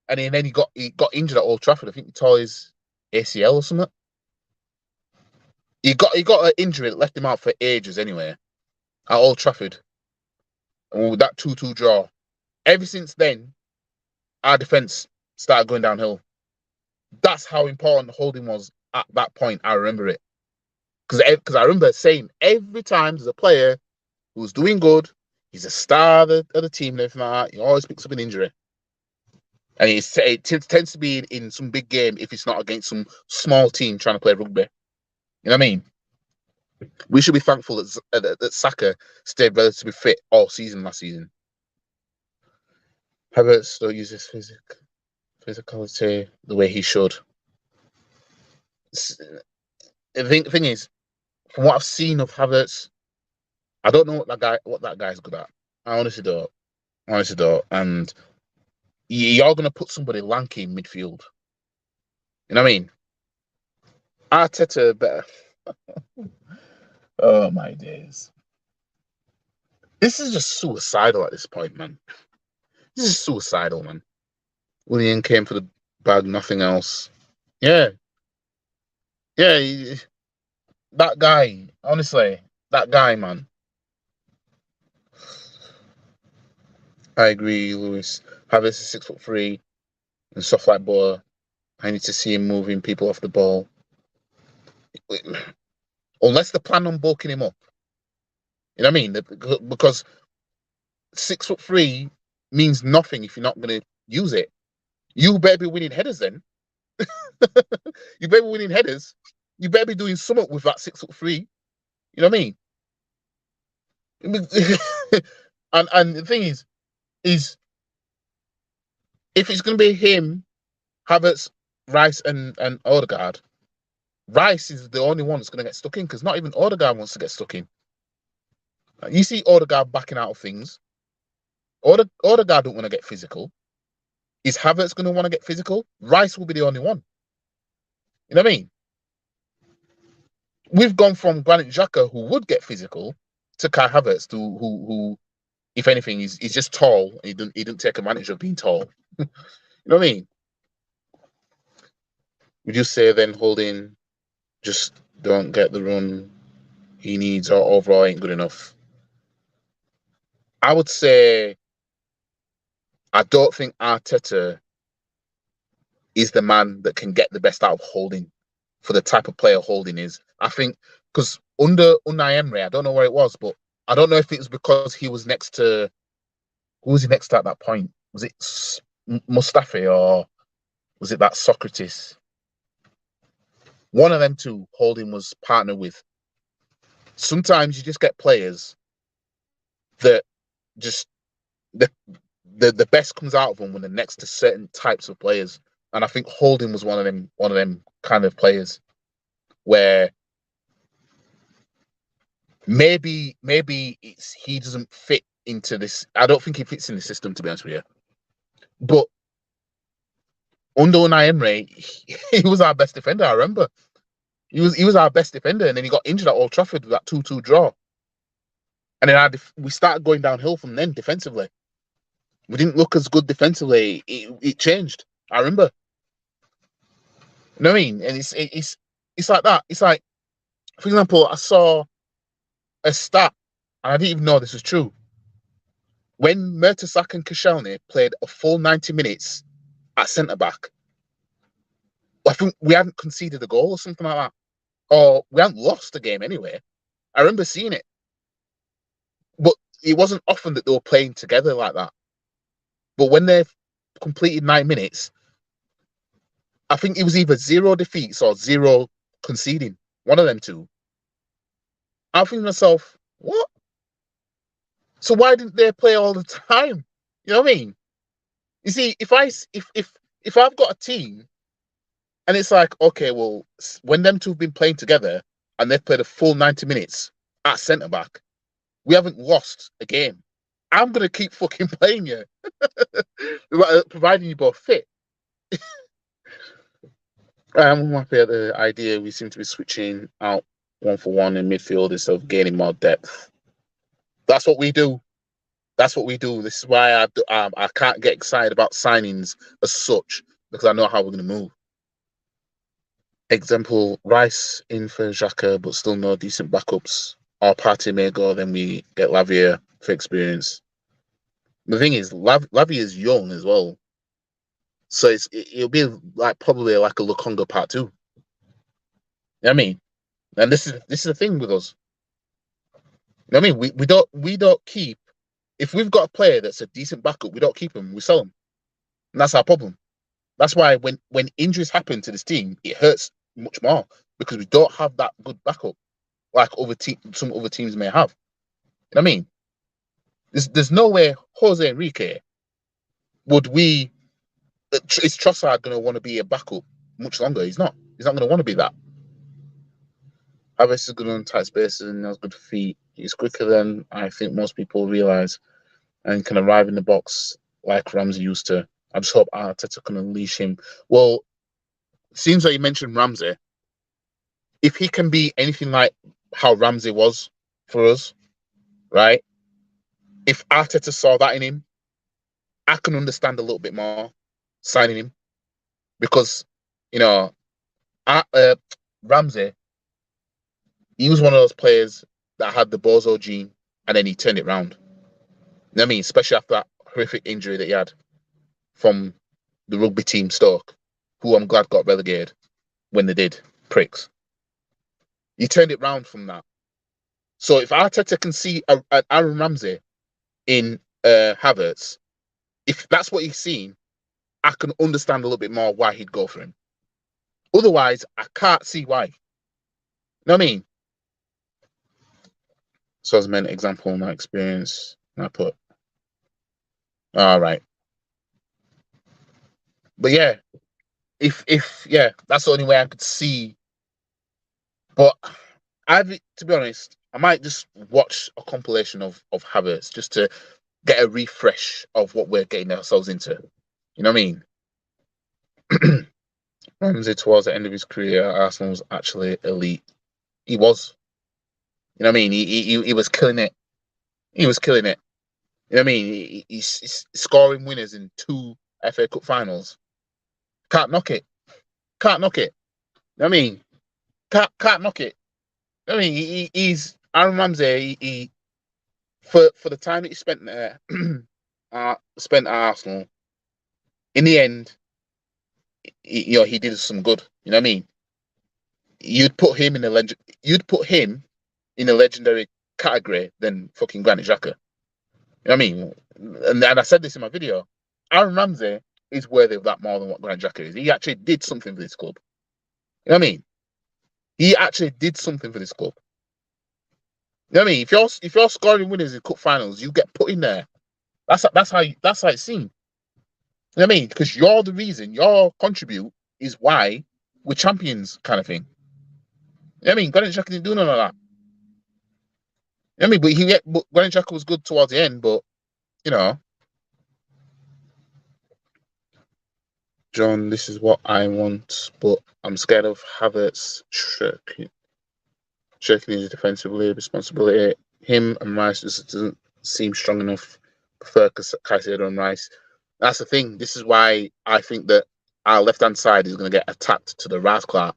Speaker 1: And then he got injured at Old Trafford. I think he tore his ACL or something. He got an injury that left him out for ages anyway at Old Trafford. And with that 2-2 draw, ever since then, our defence started going downhill. That's how important Holding was at that point. I remember it. Because I remember saying every time there's a player who's doing good, he's a star of the team and everything like that, he always picks up an injury. And it tends to be in some big game if it's not against some small team trying to play rugby. You know what I mean? We should be thankful that Saka stayed relatively fit all season last season. Havertz don't use his physicality the way he should. The thing is, from what I've seen of Havertz, I don't know what that guy's good at. I honestly don't. Honestly don't. And you're gonna put somebody lanky in midfield. You know what I mean? Arteta better. Oh my days. This is just suicidal at this point, man. This is suicidal, man. Willian came for the bag, nothing else. Yeah, yeah. That guy, honestly, that guy, man. I agree, Lewis. Havertz is 6'3" and stuff like that. I need to see him moving people off the ball. Unless they plan on bulking him up. You know what I mean? Because 6'3" means nothing if you're not going to use it. You better be winning headers then. You better be winning headers. You better be doing something with that 6'3". You know what I mean? and the thing is if it's going to be him, Havertz, Rice, and Odegaard, Rice is the only one that's going to get stuck in because not even Odegaard wants to get stuck in. You see Odegaard backing out of things. Odegaard don't want to get physical. Is Havertz going to want to get physical? Rice will be the only one. You know what I mean? We've gone from Granit Xhaka, who would get physical, to Kai Havertz, who if anything, he's just tall. He didn't take advantage of being tall. You know what I mean? Would you say then Holding just don't get the run he needs or overall ain't good enough? I would say I don't think Arteta is the man that can get the best out of Holding for the type of player Holding is. I think because under Unai Emery, I don't know where it was, but I don't know if it was because he was next to who was he next to at that point? Was it Mustafi or was it that Socrates? One of them two Holding was partnered with. Sometimes you just get players that just the best comes out of them when they're next to certain types of players. And I think Holding was one of them kind of players where maybe he doesn't fit into this. I don't think he fits in the system, to be honest with you. But under Unai Emery, he was our best defender. I remember he was our best defender, and then he got injured at Old Trafford with that 2-2 draw. And then we started going downhill from then defensively. We didn't look as good defensively. It changed. I remember. You know what I mean? And it's like that. It's like, for example, I saw a stat, and I didn't even know this was true. When Mertesacker and Koscielny played a full 90 minutes at centre back, I think we hadn't conceded a goal or something like that, or we hadn't lost a game anyway. I remember seeing it, but it wasn't often that they were playing together like that. But when they completed 9 minutes, I think it was either 0 defeats or 0 conceding. One of them two. I'm thinking to myself, what? So why didn't they play all the time? You know what I mean? You see, if I've got a team and it's like, okay, well, when them two have been playing together and they've played a full 90 minutes at centre back, we haven't lost a game. I'm gonna keep fucking playing you, providing you both fit. I'm happy at the idea we seem to be switching out 1-for-1 in midfield instead of gaining more depth. That's what we do. That's what we do. This is why I can't get excited about signings as such because I know how we're going to move. Example, Rice in for Xhaka, but still no decent backups. Our party may go, then we get Lavia for experience. The thing is, Lavia is young as well. So it'll be like probably like a Lukonga part 2. You know what I mean? And this is the thing with us. You know what I mean? We don't keep, if we've got a player that's a decent backup, we don't keep him, we sell him. And that's our problem. That's why when injuries happen to this team, it hurts much more because we don't have that good backup like some other teams may have. You know what I mean? There's no way Jose Enrique is Trossard going to want to be a backup much longer? He's not. He's not going to want to be that. Havertz is good on tight spaces and has good feet. He's quicker than I think most people realize, and can arrive in the box like Ramsey used to. I just hope Arteta can unleash him. Well, seems like you mentioned Ramsey. If he can be anything like how Ramsey was for us, right? If Arteta saw that in him, I can understand a little bit more signing him because, you know, Ramsey, he was one of those players that had the bozo gene and then he turned it round. You know what I mean? Especially after that horrific injury that he had from the rugby team Stoke, who I'm glad got relegated when they did. Pricks. He turned it round from that. So if Arteta can see Aaron Ramsey in Havertz, if that's what he's seen, I can understand a little bit more why he'd go for him. Otherwise, I can't see why. You know what I mean? So as an example, my experience, I put, all right. But yeah, if yeah, that's the only way I could see. But to be honest, I might just watch a compilation of Havertz just to get a refresh of what we're getting ourselves into. You know what I mean? Ramsey towards the end of his career, Arsenal was actually elite. He was. You know what I mean? He was killing it. He was killing it. You know what I mean? He's scoring winners in 2 FA Cup finals. Can't knock it. Can't knock it. You know what I mean? Can't knock it. I mean, he's Aaron Ramsey. He for the time that he spent there, spent at Arsenal. In the end, he did some good. You know what I mean? You'd put him in a legendary category than fucking Granit Xhaka. You know what I mean? And I said this in my video. Aaron Ramsey is worthy of that more than what Granit Xhaka is. He actually did something for this club. You know what I mean? He actually did something for this club. You know what I mean? If you're scoring winners in cup finals, you get put in there. That's how it's seen. You know what I mean? Because you're the reason. Your contribute is why we're champions, kind of thing. You know what I mean? Granit Xhaka didn't do none of that. You know what I mean? But Granit Xhaka was good towards the end, but you know. John, this is what I want, but I'm scared of Havertz shirking his defensively responsibility. Him and Rice just doesn't seem strong enough. Prefer Caicedo and Rice. That's the thing. This is why I think that our left-hand side is going to get attacked to the Razclap.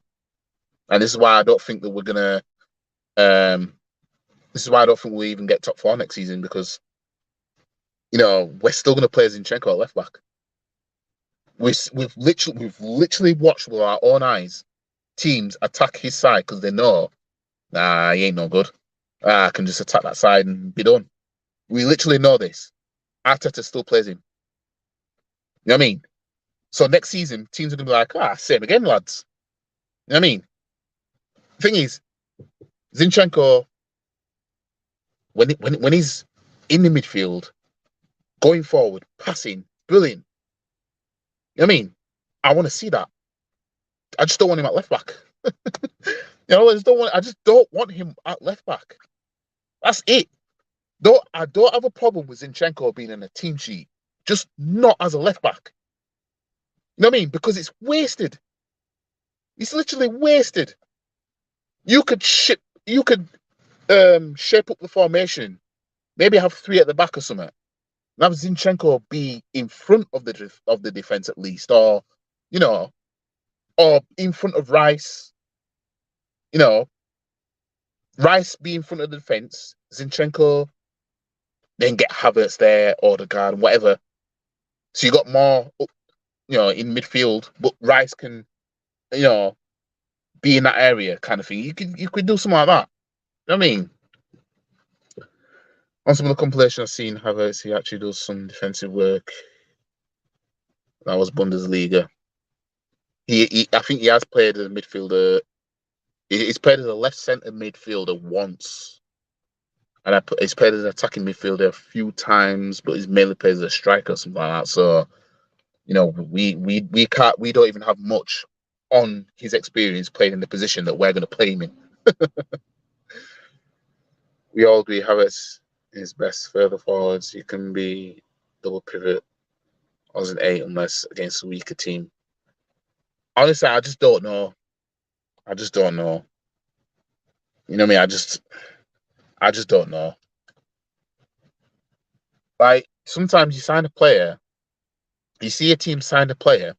Speaker 1: And this is why I don't think that we're going to... this is why I don't think we'll even get top 4 next season, because, you know, we're still going to play Zinchenko at left-back. We've literally watched with our own eyes teams attack his side because they know, nah, he ain't no good. I can just attack that side and be done. We literally know this. Arteta still plays him. You know what I mean? So next season, teams are going to be like, same again, lads. You know what I mean? The thing is, Zinchenko, when he's in the midfield, going forward, passing, brilliant. You know what I mean? I want to see that. I just don't want him at left back. You know, I just don't want him at left back. That's it. I don't have a problem with Zinchenko being in a team sheet, just not as a left back. You know what I mean? Because it's wasted. It's literally wasted. You could shape up the formation, maybe have 3 at the back or something. And have Zinchenko be in front of the defense at least, or you know, or in front of Rice. You know, Rice be in front of the defense, Zinchenko, then get Havertz there, or the guard, whatever. So you got more, you know, in midfield, but Rice can, you know, be in that area, kind of thing. You could do something like that. You know what I mean? On some of the compilation I've seen, Havertz, he actually does some defensive work. That was Bundesliga. I think he has played as a midfielder. He's played as a left centre midfielder once, and he's played as an attacking midfielder a few times, but he's mainly played as a striker or something like that. So, you know, we don't even have much on his experience playing in the position that we're going to play him in. We all agree Havertz is best further forwards. He can be double pivot as an 8 unless against a weaker team. Honestly, I just don't know. I just don't know. You know what I mean? I just don't know. Like sometimes you sign a player, you see a team sign a player,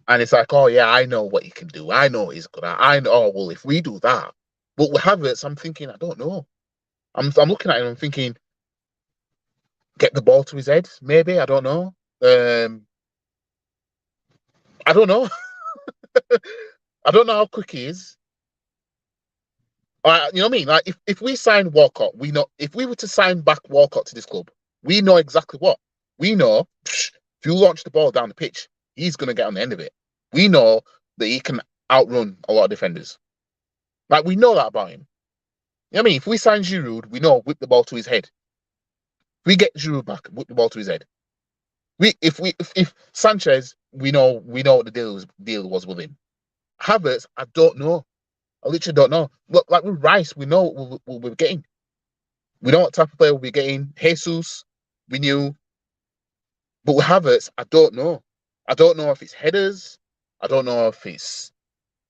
Speaker 1: and it's like, oh yeah, I know what he can do. I know what he's good at. I know. Oh well, if we do that, but with Havertz, I'm thinking, I don't know. I'm looking at him. I'm thinking, get the ball to his head. Maybe I don't know. I don't know. I don't know how quick he is. You know what I mean? Like if we sign Walcott, we know if we were to sign back Walcott to this club, we know exactly what we know. If you launch the ball down the pitch, he's gonna get on the end of it. We know that he can outrun a lot of defenders. Like we know that about him. You know what I mean? If we sign Giroud, we know whip the ball to his head. If we get Giroud back, whip the ball to his head. If Sanchez, we know what the deal was with him. Havertz, I don't know. I literally don't know. Look, like with Rice, we know what we're getting. We know what type of player we'll be getting. Jesus, we knew. But with Havertz, I don't know. I don't know if it's headers. I don't know if it's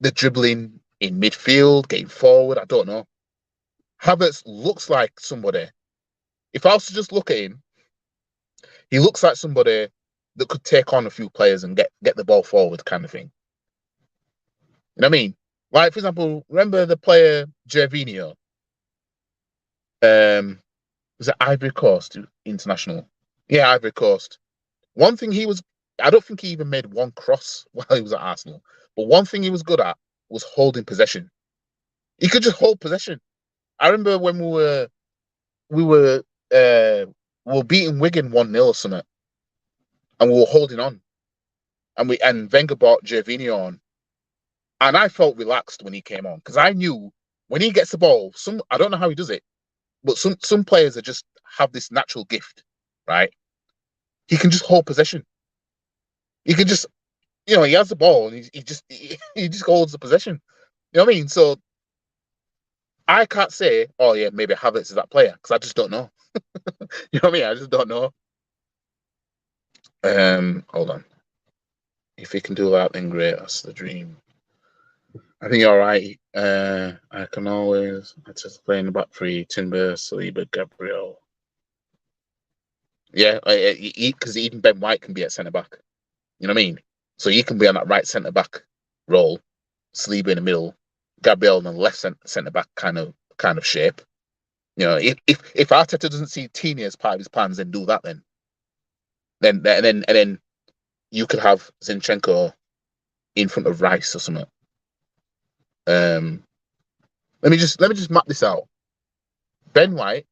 Speaker 1: the dribbling in midfield, getting forward. I don't know. Havertz looks like somebody. If I was to just look at him, he looks like somebody that could take on a few players and get the ball forward, kind of thing. You know what I mean? Like, for example, remember the player Gervinho? Was it Ivory Coast international? Yeah, Ivory Coast. One thing I don't think he even made one cross while he was at Arsenal. But one thing he was good at was holding possession. He could just hold possession. I remember when we were beating Wigan 1-0 or something, and we were holding on, and Wenger brought Gervinho on, and I felt relaxed when he came on because I knew when he gets the ball, I don't know how he does it, but some players are just have this natural gift, right? He can just hold possession. He can just, he has the ball and he just holds the possession. You know what I mean? So I can't say, oh yeah, maybe Havertz is that player because I just don't know. You know what I mean? I just don't know. Hold on. If he can do that, then great. That's the dream. I think you're right. I can always just play in the back three: Timber, Saliba, Gabriel. Yeah, because even Ben White can be at centre back. You know what I mean? So he can be on that right centre back role, Saliba in the middle, Gabriel on the left centre back kind of shape. You know, if Arteta doesn't see Tini as part of his plans, then do that then you could have Zinchenko in front of Rice or something. Let me just map this out. Ben White,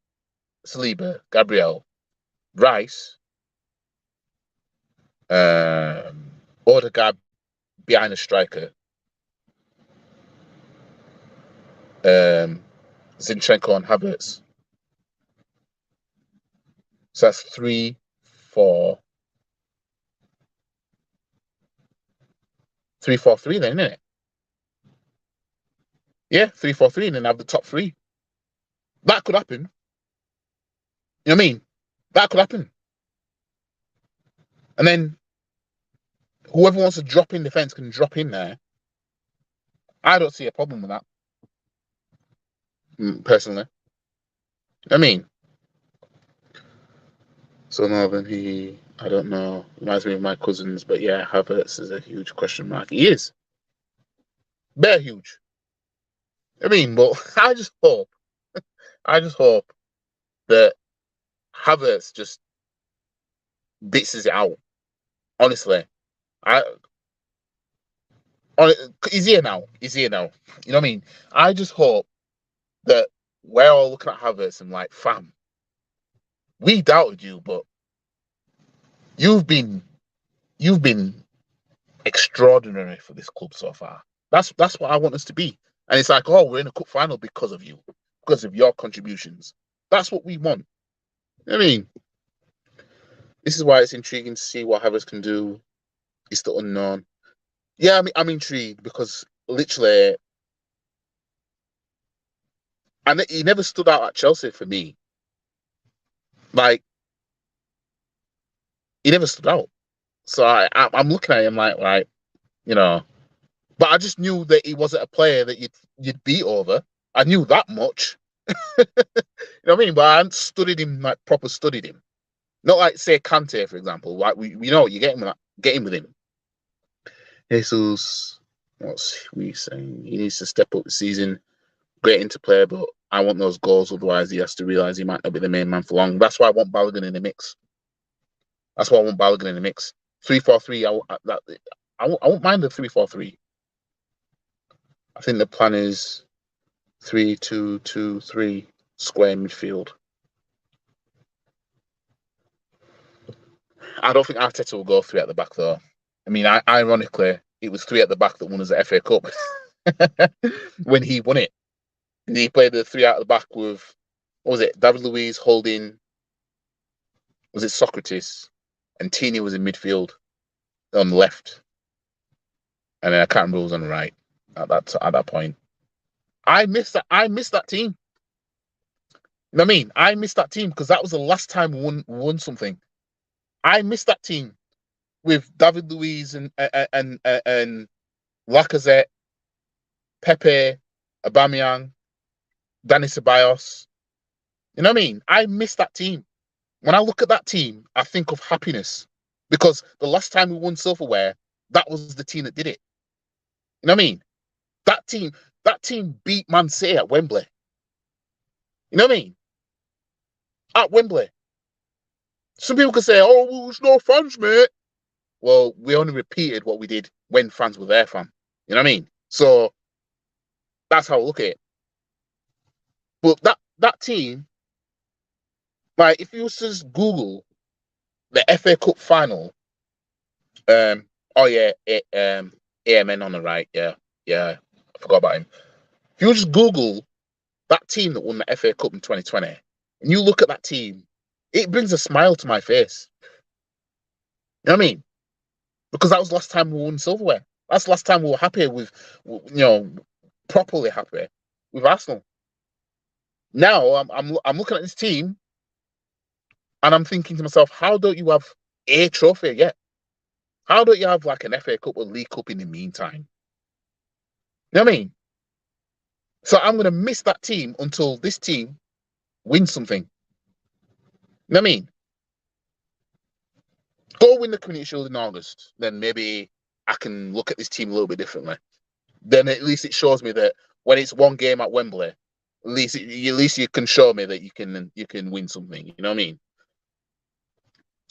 Speaker 1: Saliba, Gabriel, Rice, Odegaard behind a striker, Zinchenko and Havertz. So that's 3-4-3 then, isn't it? Yeah, 3-4-3, and then have the top three. That could happen. You know what I mean? That could happen. And then whoever wants to drop in defense can drop in there. I don't see a problem with that, personally. I mean, so Northern, I don't know, reminds me of my cousins, but yeah, Havertz is a huge question mark. He is. Very huge. I mean, but I just hope that Havertz just bits it out. Honestly, I he's here now. He's here now. You know what I mean? I just hope that we're all looking at Havertz and like, fam, we doubted you, but you've been you've been extraordinary for this club so far. That's what I want us to be. And it's like, oh, we're in a cup final because of you, because of your contributions. That's what we want. I mean, this is why it's intriguing to see what Havertz can do. It's the unknown. Yeah, I mean, I'm intrigued because literally, And he never stood out at Chelsea for me. Like, he never stood out. So I'm looking at him like, right, you know. But I just knew that he wasn't a player that you'd beat over. I knew that much. You know what I mean? But I hadn't studied him, like proper studied him. Not like say Kante, for example. Like we know you get him with him. Jesus, what's we saying? He needs to step up the season, great into player, but I want those goals. Otherwise, he has to realise he might not be the main man for long. That's why I want Balogun in the mix. That's why I want Balogun in the mix. 3-4-3. I won't mind the 3-4-3. I think the plan is 3-2-2-3 square midfield. I don't think Arteta will go 3 at the back though. I mean, ironically, it was 3 at the back that won us the FA Cup when he won it. And he played the 3 out of the back with, what was it? David Luiz holding, was it Socrates? And Tini was in midfield on the left. And then I can't remember who was on the right at that point. I missed that team. You know what I mean? I missed that team because that was the last time we won something. I missed that team with David Luiz and Lacazette, Pepe, Aubameyang, Dani Ceballos. You know what I mean? I miss that team. When I look at that team, I think of happiness because the last time we won silverware, that was the team that did it. You know what I mean? That team beat Man City at Wembley. You know what I mean? At Wembley. Some people could say, "Oh, well, there's no fans, mate." Well, we only repeated what we did when fans were there, fam. You know what I mean? So that's how I look at it. But that team, like, if you was to just Google the FA Cup final, AMN on the right, yeah, I forgot about him. If you just Google that team that won the FA Cup in 2020, and you look at that team, it brings a smile to my face. You know what I mean? Because that was the last time we won silverware. That's the last time we were happy with, properly happy with Arsenal. Now I'm looking at this team, and I'm thinking to myself, how don't you have a trophy yet? How don't you have like an FA Cup or League Cup in the meantime? You know what I mean? So I'm gonna miss that team until this team wins something. You know what I mean? Go win the Community Shield in August, then maybe I can look at this team a little bit differently. Then at least it shows me that when it's one game at Wembley, at least you can show me that you can win something. You know what I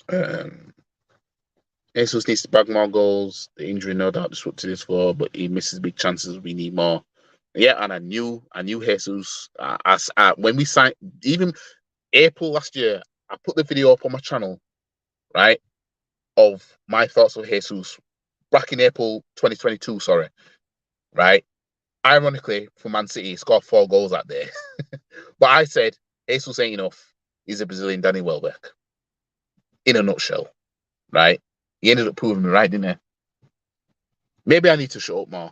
Speaker 1: mean? Jesus needs to bag more goals. The injury no doubt disrupted his flow, but he misses big chances. We need more. Yeah, and I knew Jesus. When we signed, even April last year, I put the video up on my channel, right, of my thoughts of Jesus back in April 2022. Sorry, right. Ironically, for Man City, he scored 4 goals that day. But I said Jesus ain't enough. He's a Brazilian Danny Welbeck. In a nutshell, right? He ended up proving me right, didn't he? Maybe I need to shut up more.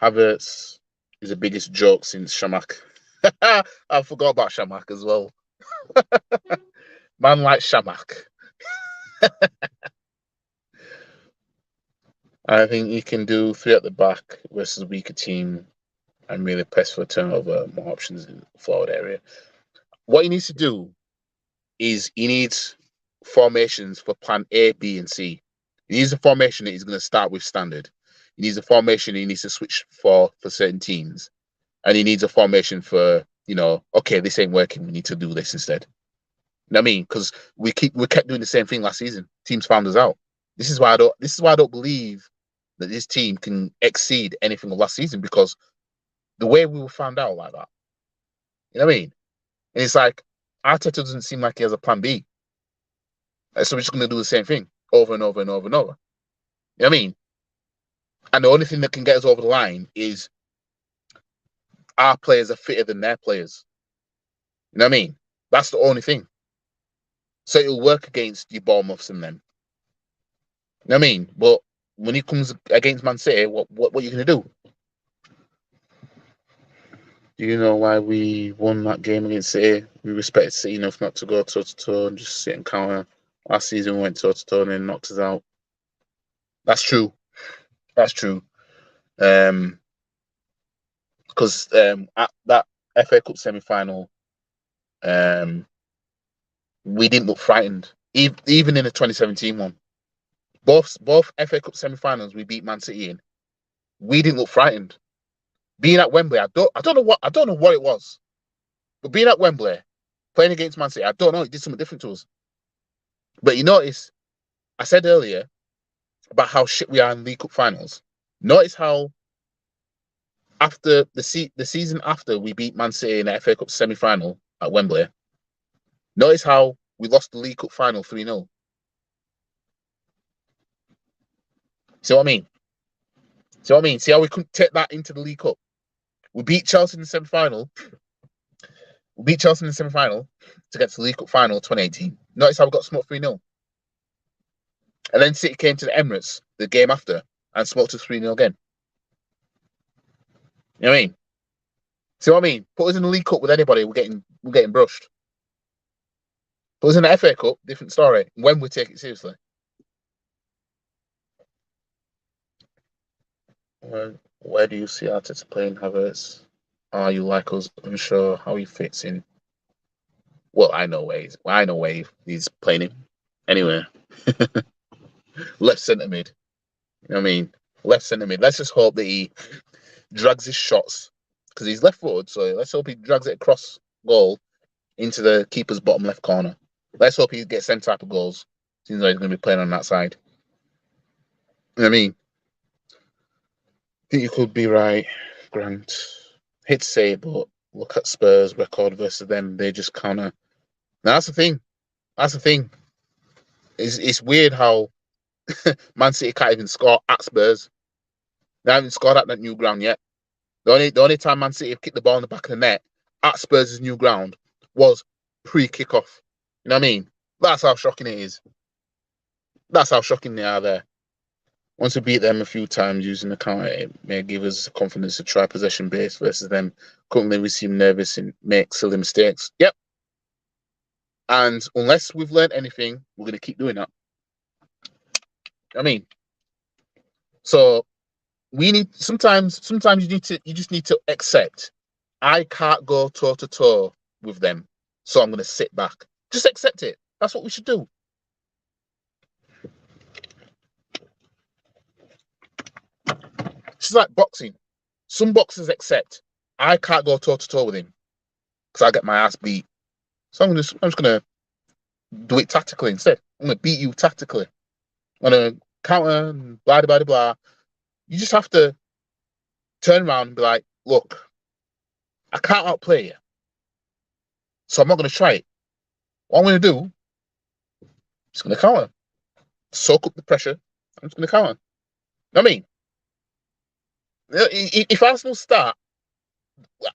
Speaker 1: Havertz is the biggest joke since Shamak. I forgot about Shamak as well. Man like Shamak. I think he can do 3 at the back versus a weaker team and really press for a turnover, more options in the forward area. What he needs to do is he needs formations for plan A, B, and C. He needs a formation that he's going to start with standard. He needs a formation he needs to switch for certain teams. And he needs a formation for, okay, this ain't working. We need to do this instead. You know what I mean? Because we kept doing the same thing last season. Teams found us out. This is why I don't believe that this team can exceed anything of last season, because the way we were found out like that. You know what I mean? And it's like Arteta doesn't seem like he has a plan B. So we're just going to do the same thing over and over and over and over. You know what I mean? And the only thing that can get us over the line is our players are fitter than their players. You know what I mean? That's the only thing. So it'll work against your Bournemouths and them. You know what I mean? But when it comes against Man City, what are you going to do? Do you know why we won that game against City? We respected City enough not to go toe to toe and just sit and counter. Last season we went toe to toe and then knocked us out. That's true. That's true. Because at that FA Cup semi-final, we didn't look frightened. Even in the 2017 one, both FA Cup semi-finals we beat Man City in. We didn't look frightened. Being at Wembley, I don't know what it was, but being at Wembley, playing against Man City, I don't know. It did something different to us. But you notice, I said earlier about how shit we are in League Cup finals. Notice how after the season after we beat Man City in the FA Cup semi-final at Wembley, notice how we lost the League Cup final 3-0. See what I mean? See how we couldn't take that into the League Cup? We beat Chelsea in the semi-final. To get to the League Cup final 2018. Notice how we got smoked 3-0. And then City came to the Emirates the game after and smoked us 3-0 again. You know what I mean? See what I mean? Put us in the League Cup with anybody, we're getting brushed. Put us in the FA Cup, different story. When we take it seriously. Where do you see Arteta playing Havertz? Are you like us unsure how he fits in? Well, I know where he's playing him. Anyway, left centre mid. You know what I mean? Left centre mid. Let's just hope that he drags his shots because he's left footed. So let's hope he drags it across goal into the keeper's bottom left corner. Let's hope he gets them type of goals. Seems like he's going to be playing on that side. You know what I mean? I think you could be right, Grant. Hate to say, but look at Spurs' record versus them. They just kind of. That's the thing. It's weird how Man City can't even score at Spurs. They haven't scored at that new ground yet. The only time Man City have kicked the ball in the back of the net at Spurs' new ground was pre-kickoff. You know what I mean? That's how shocking it is. That's how shocking they are there. Once we beat them a few times using the counter, it may give us confidence to try possession base versus them. Currently, we seem nervous and make silly mistakes. Yep. And unless we've learned anything, we're going to keep doing that. I mean, so we need sometimes you just need to accept I can't go toe to toe with them, so I'm going to sit back. Just accept it. That's what we should do. It's like boxing. Some boxers accept I can't go toe to toe with him because I get my ass beat. So I'm just gonna do it tactically instead. I'm gonna beat you tactically. I'm gonna counter and blah blah blah blah. You just have to turn around and be like, look, I can't outplay you. So I'm not gonna try it. What I'm gonna do, I'm just gonna counter. Soak up the pressure. I'm just gonna counter. You know what I mean? If Arsenal start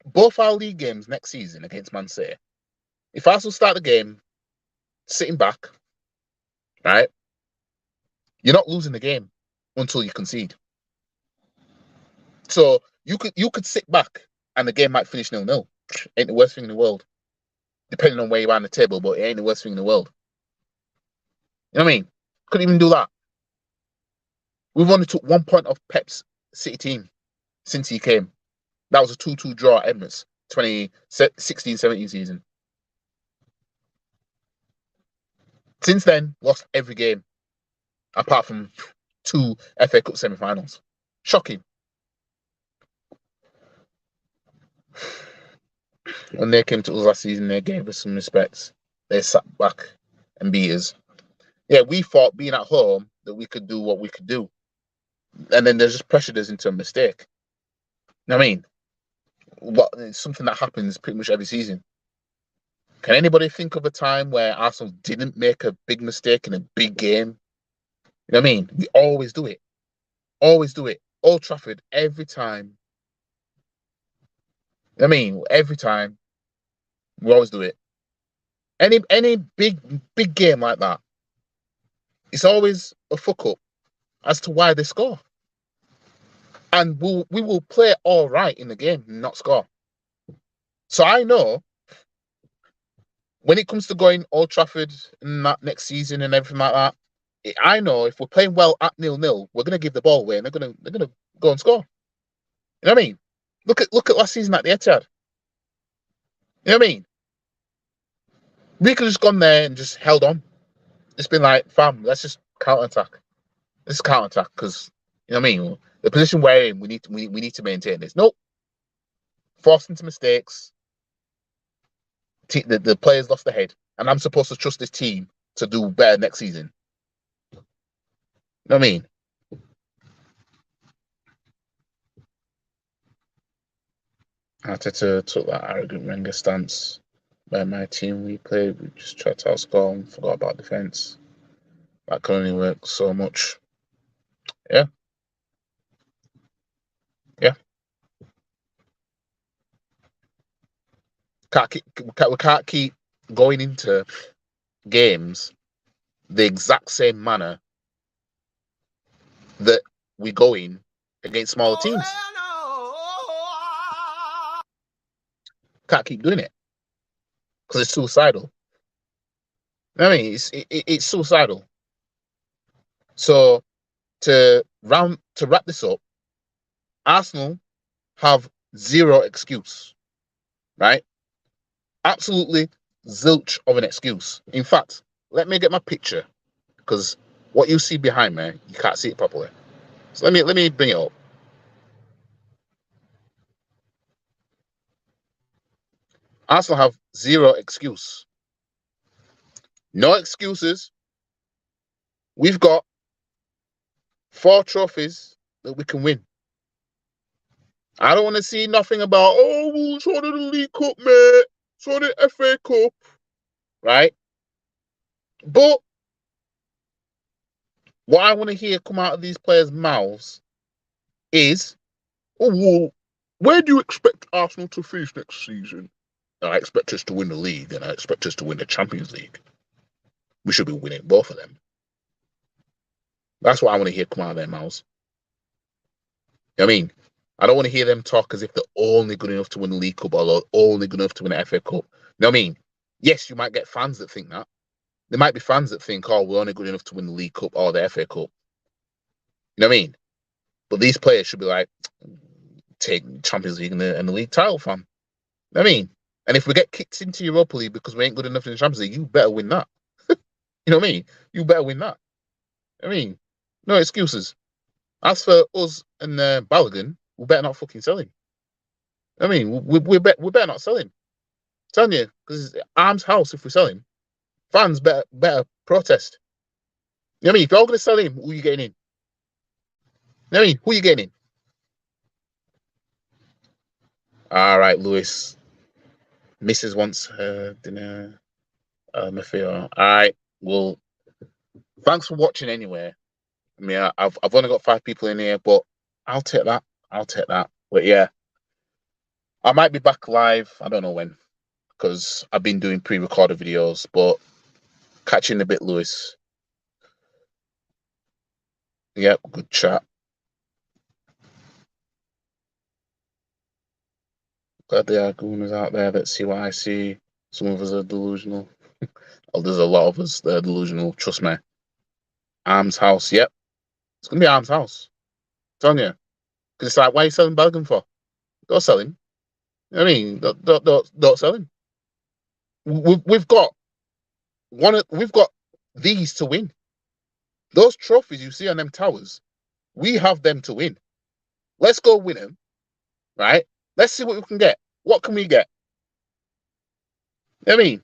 Speaker 1: both our league games next season against Man City, if Arsenal start the game sitting back, right, you're not losing the game until you concede. So you could sit back and the game might finish 0-0. Ain't the worst thing in the world, depending on where you are on the table, but it ain't the worst thing in the world. You know what I mean? Couldn't even do that. We've only took 1 point off Pep's City team since he came. That was a 2-2 draw at Emirates, 2016-17 season. Since then, lost every game, apart from 2 FA Cup semi-finals. Shocking. When they came to us last season, they gave us some respect. They sat back and beat us. Yeah, we thought being at home that we could do what we could do. And then they just pressured us into a mistake. You know what I mean? It's something that happens pretty much every season. Can anybody think of a time where Arsenal didn't make a big mistake in a big game? You know what I mean? We always do it. Always do it. Old Trafford, every time. You know what I mean? Every time. We always do it. Any big game like that, it's always a fuck up as to why they score. And we will play all right in the game and not score. So I know when it comes to going Old Trafford and that next season and everything like that, I know if we're playing well at 0-0, we're gonna give the ball away and they're gonna go and score. You know what I mean? Look at last season at the Etihad. You know what I mean? We could have just gone there and just held on. It's been like, fam, let's just counter attack. Let's counter attack because you know what I mean. The position we're in, we need to maintain this. Nope, forced into mistakes. The players lost their head, and I'm supposed to trust this team to do better next season. You know what I mean? Arteta took that arrogant Wenger stance. By my team we played, we just tried to outscore and forgot about defence. That can only work so much. Yeah. Yeah. We can't keep going into games the exact same manner that we go in against smaller teams. Can't keep doing it because it's suicidal. I mean, it's suicidal. So to wrap this up, Arsenal have zero excuse, right? Absolutely zilch of an excuse. In fact, let me get my picture because what you see behind me, you can't see it properly. So let me bring it up. Arsenal have zero excuse. No excuses. We've got 4 trophies that we can win. I don't want to see nothing about, oh, we'll show the League Cup, mate. Show the FA Cup. Right? But what I want to hear come out of these players' mouths is, oh, well, where do you expect Arsenal to finish next season? I expect us to win the league and I expect us to win the Champions League. We should be winning both of them. That's what I want to hear come out of their mouths. You know what I mean? I don't want to hear them talk as if they're only good enough to win the League Cup or they're only good enough to win the FA Cup. You know what I mean? Yes, you might get fans that think that. There might be fans that think, oh, we're only good enough to win the League Cup or the FA Cup. You know what I mean? But these players should be like, take Champions League and the league title, fam. You know what I mean? And if we get kicked into Europa League because we ain't good enough in the Champions League, you better win that. You know what I mean? You better win that. I mean, no excuses. As for us and Balogun, we better not fucking sell him. I mean, we better not sell him. I'm telling you, because it's arms house if we sell him. Fans better protest. You know what I mean? If you're going to sell him, who are you getting in? You know what I mean? Who are you getting in? All right, Lewis. Mrs. wants her dinner. Mafia. All right. Well, thanks for watching anyway. I mean, I've only got 5 people in here, but I'll take that. I'll take that. But yeah, I might be back live. I don't know when, because I've been doing pre-recorded videos. But catch you in a bit, Lewis. Yep, good chat. Glad there are gooners out there that see what I see. Some of us are delusional. Oh, there's a lot of us that are delusional. Trust me. Arms house. Yep, it's gonna be Arms house. I'm telling you. Because it's like, why are you selling Balogun for? Don't sell him. You know what I mean? Don't sell him. We've got we've got these to win. Those trophies you see on them towers, we have them to win. Let's go win them, right? Let's see what we can get. What can we get? You know what I mean,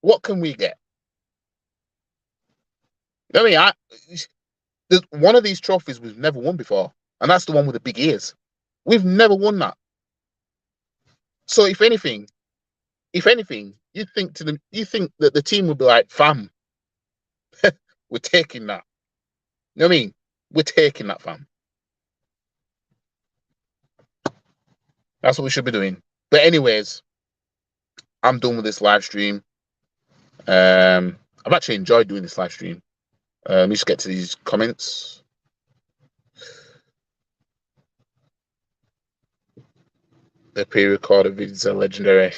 Speaker 1: what can we get? You know what I mean, there's one of these trophies we've never won before, and that's the one with the big ears. We've never won that. So if anything, you think that the team would be like, fam, we're taking that. You know what I mean? We're taking that, fam. That's what we should be doing. But anyways, I'm done with this live stream. I've actually enjoyed doing this live stream. Let me just get to these comments. The pre-recorded videos are legendary.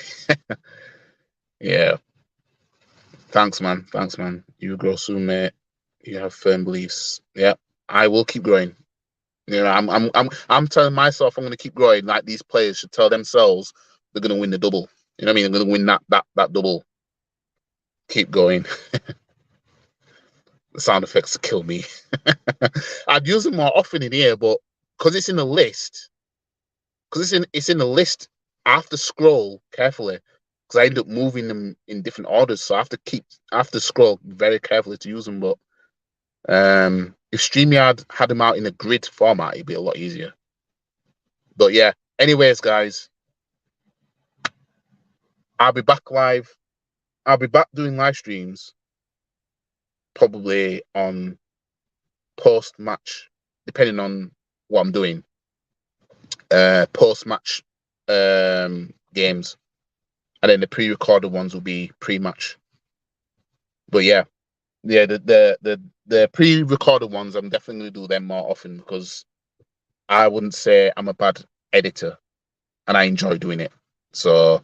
Speaker 1: Yeah. Thanks, man. Thanks, man. You grow soon, mate. You have firm beliefs. Yeah. I will keep growing. You know, I'm telling myself I'm gonna keep growing. Like these players should tell themselves they're gonna win the double. You know what I mean? They're gonna win that double. Keep going. The sound effects kill me. I'd use them more often in here, but because it's in the list, it's in the list, I have to scroll carefully because I end up moving them in different orders. So I have to scroll very carefully to use them. But if StreamYard had them out in a grid format, it'd be a lot easier. But yeah, anyways, guys, I'll be back live. I'll be back doing live streams probably on post match, depending on what I'm doing. Post match games, and then the pre-recorded ones will be pre-match. But yeah, the pre-recorded ones I'm definitely gonna do them more often because I wouldn't say I'm a bad editor and I enjoy doing it. So,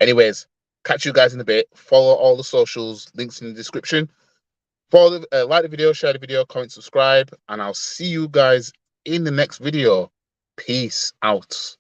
Speaker 1: anyways, catch you guys in a bit. Follow all the socials, links in the description. Follow, like the video, share the video, comment, subscribe, and I'll see you guys in the next video. Peace out.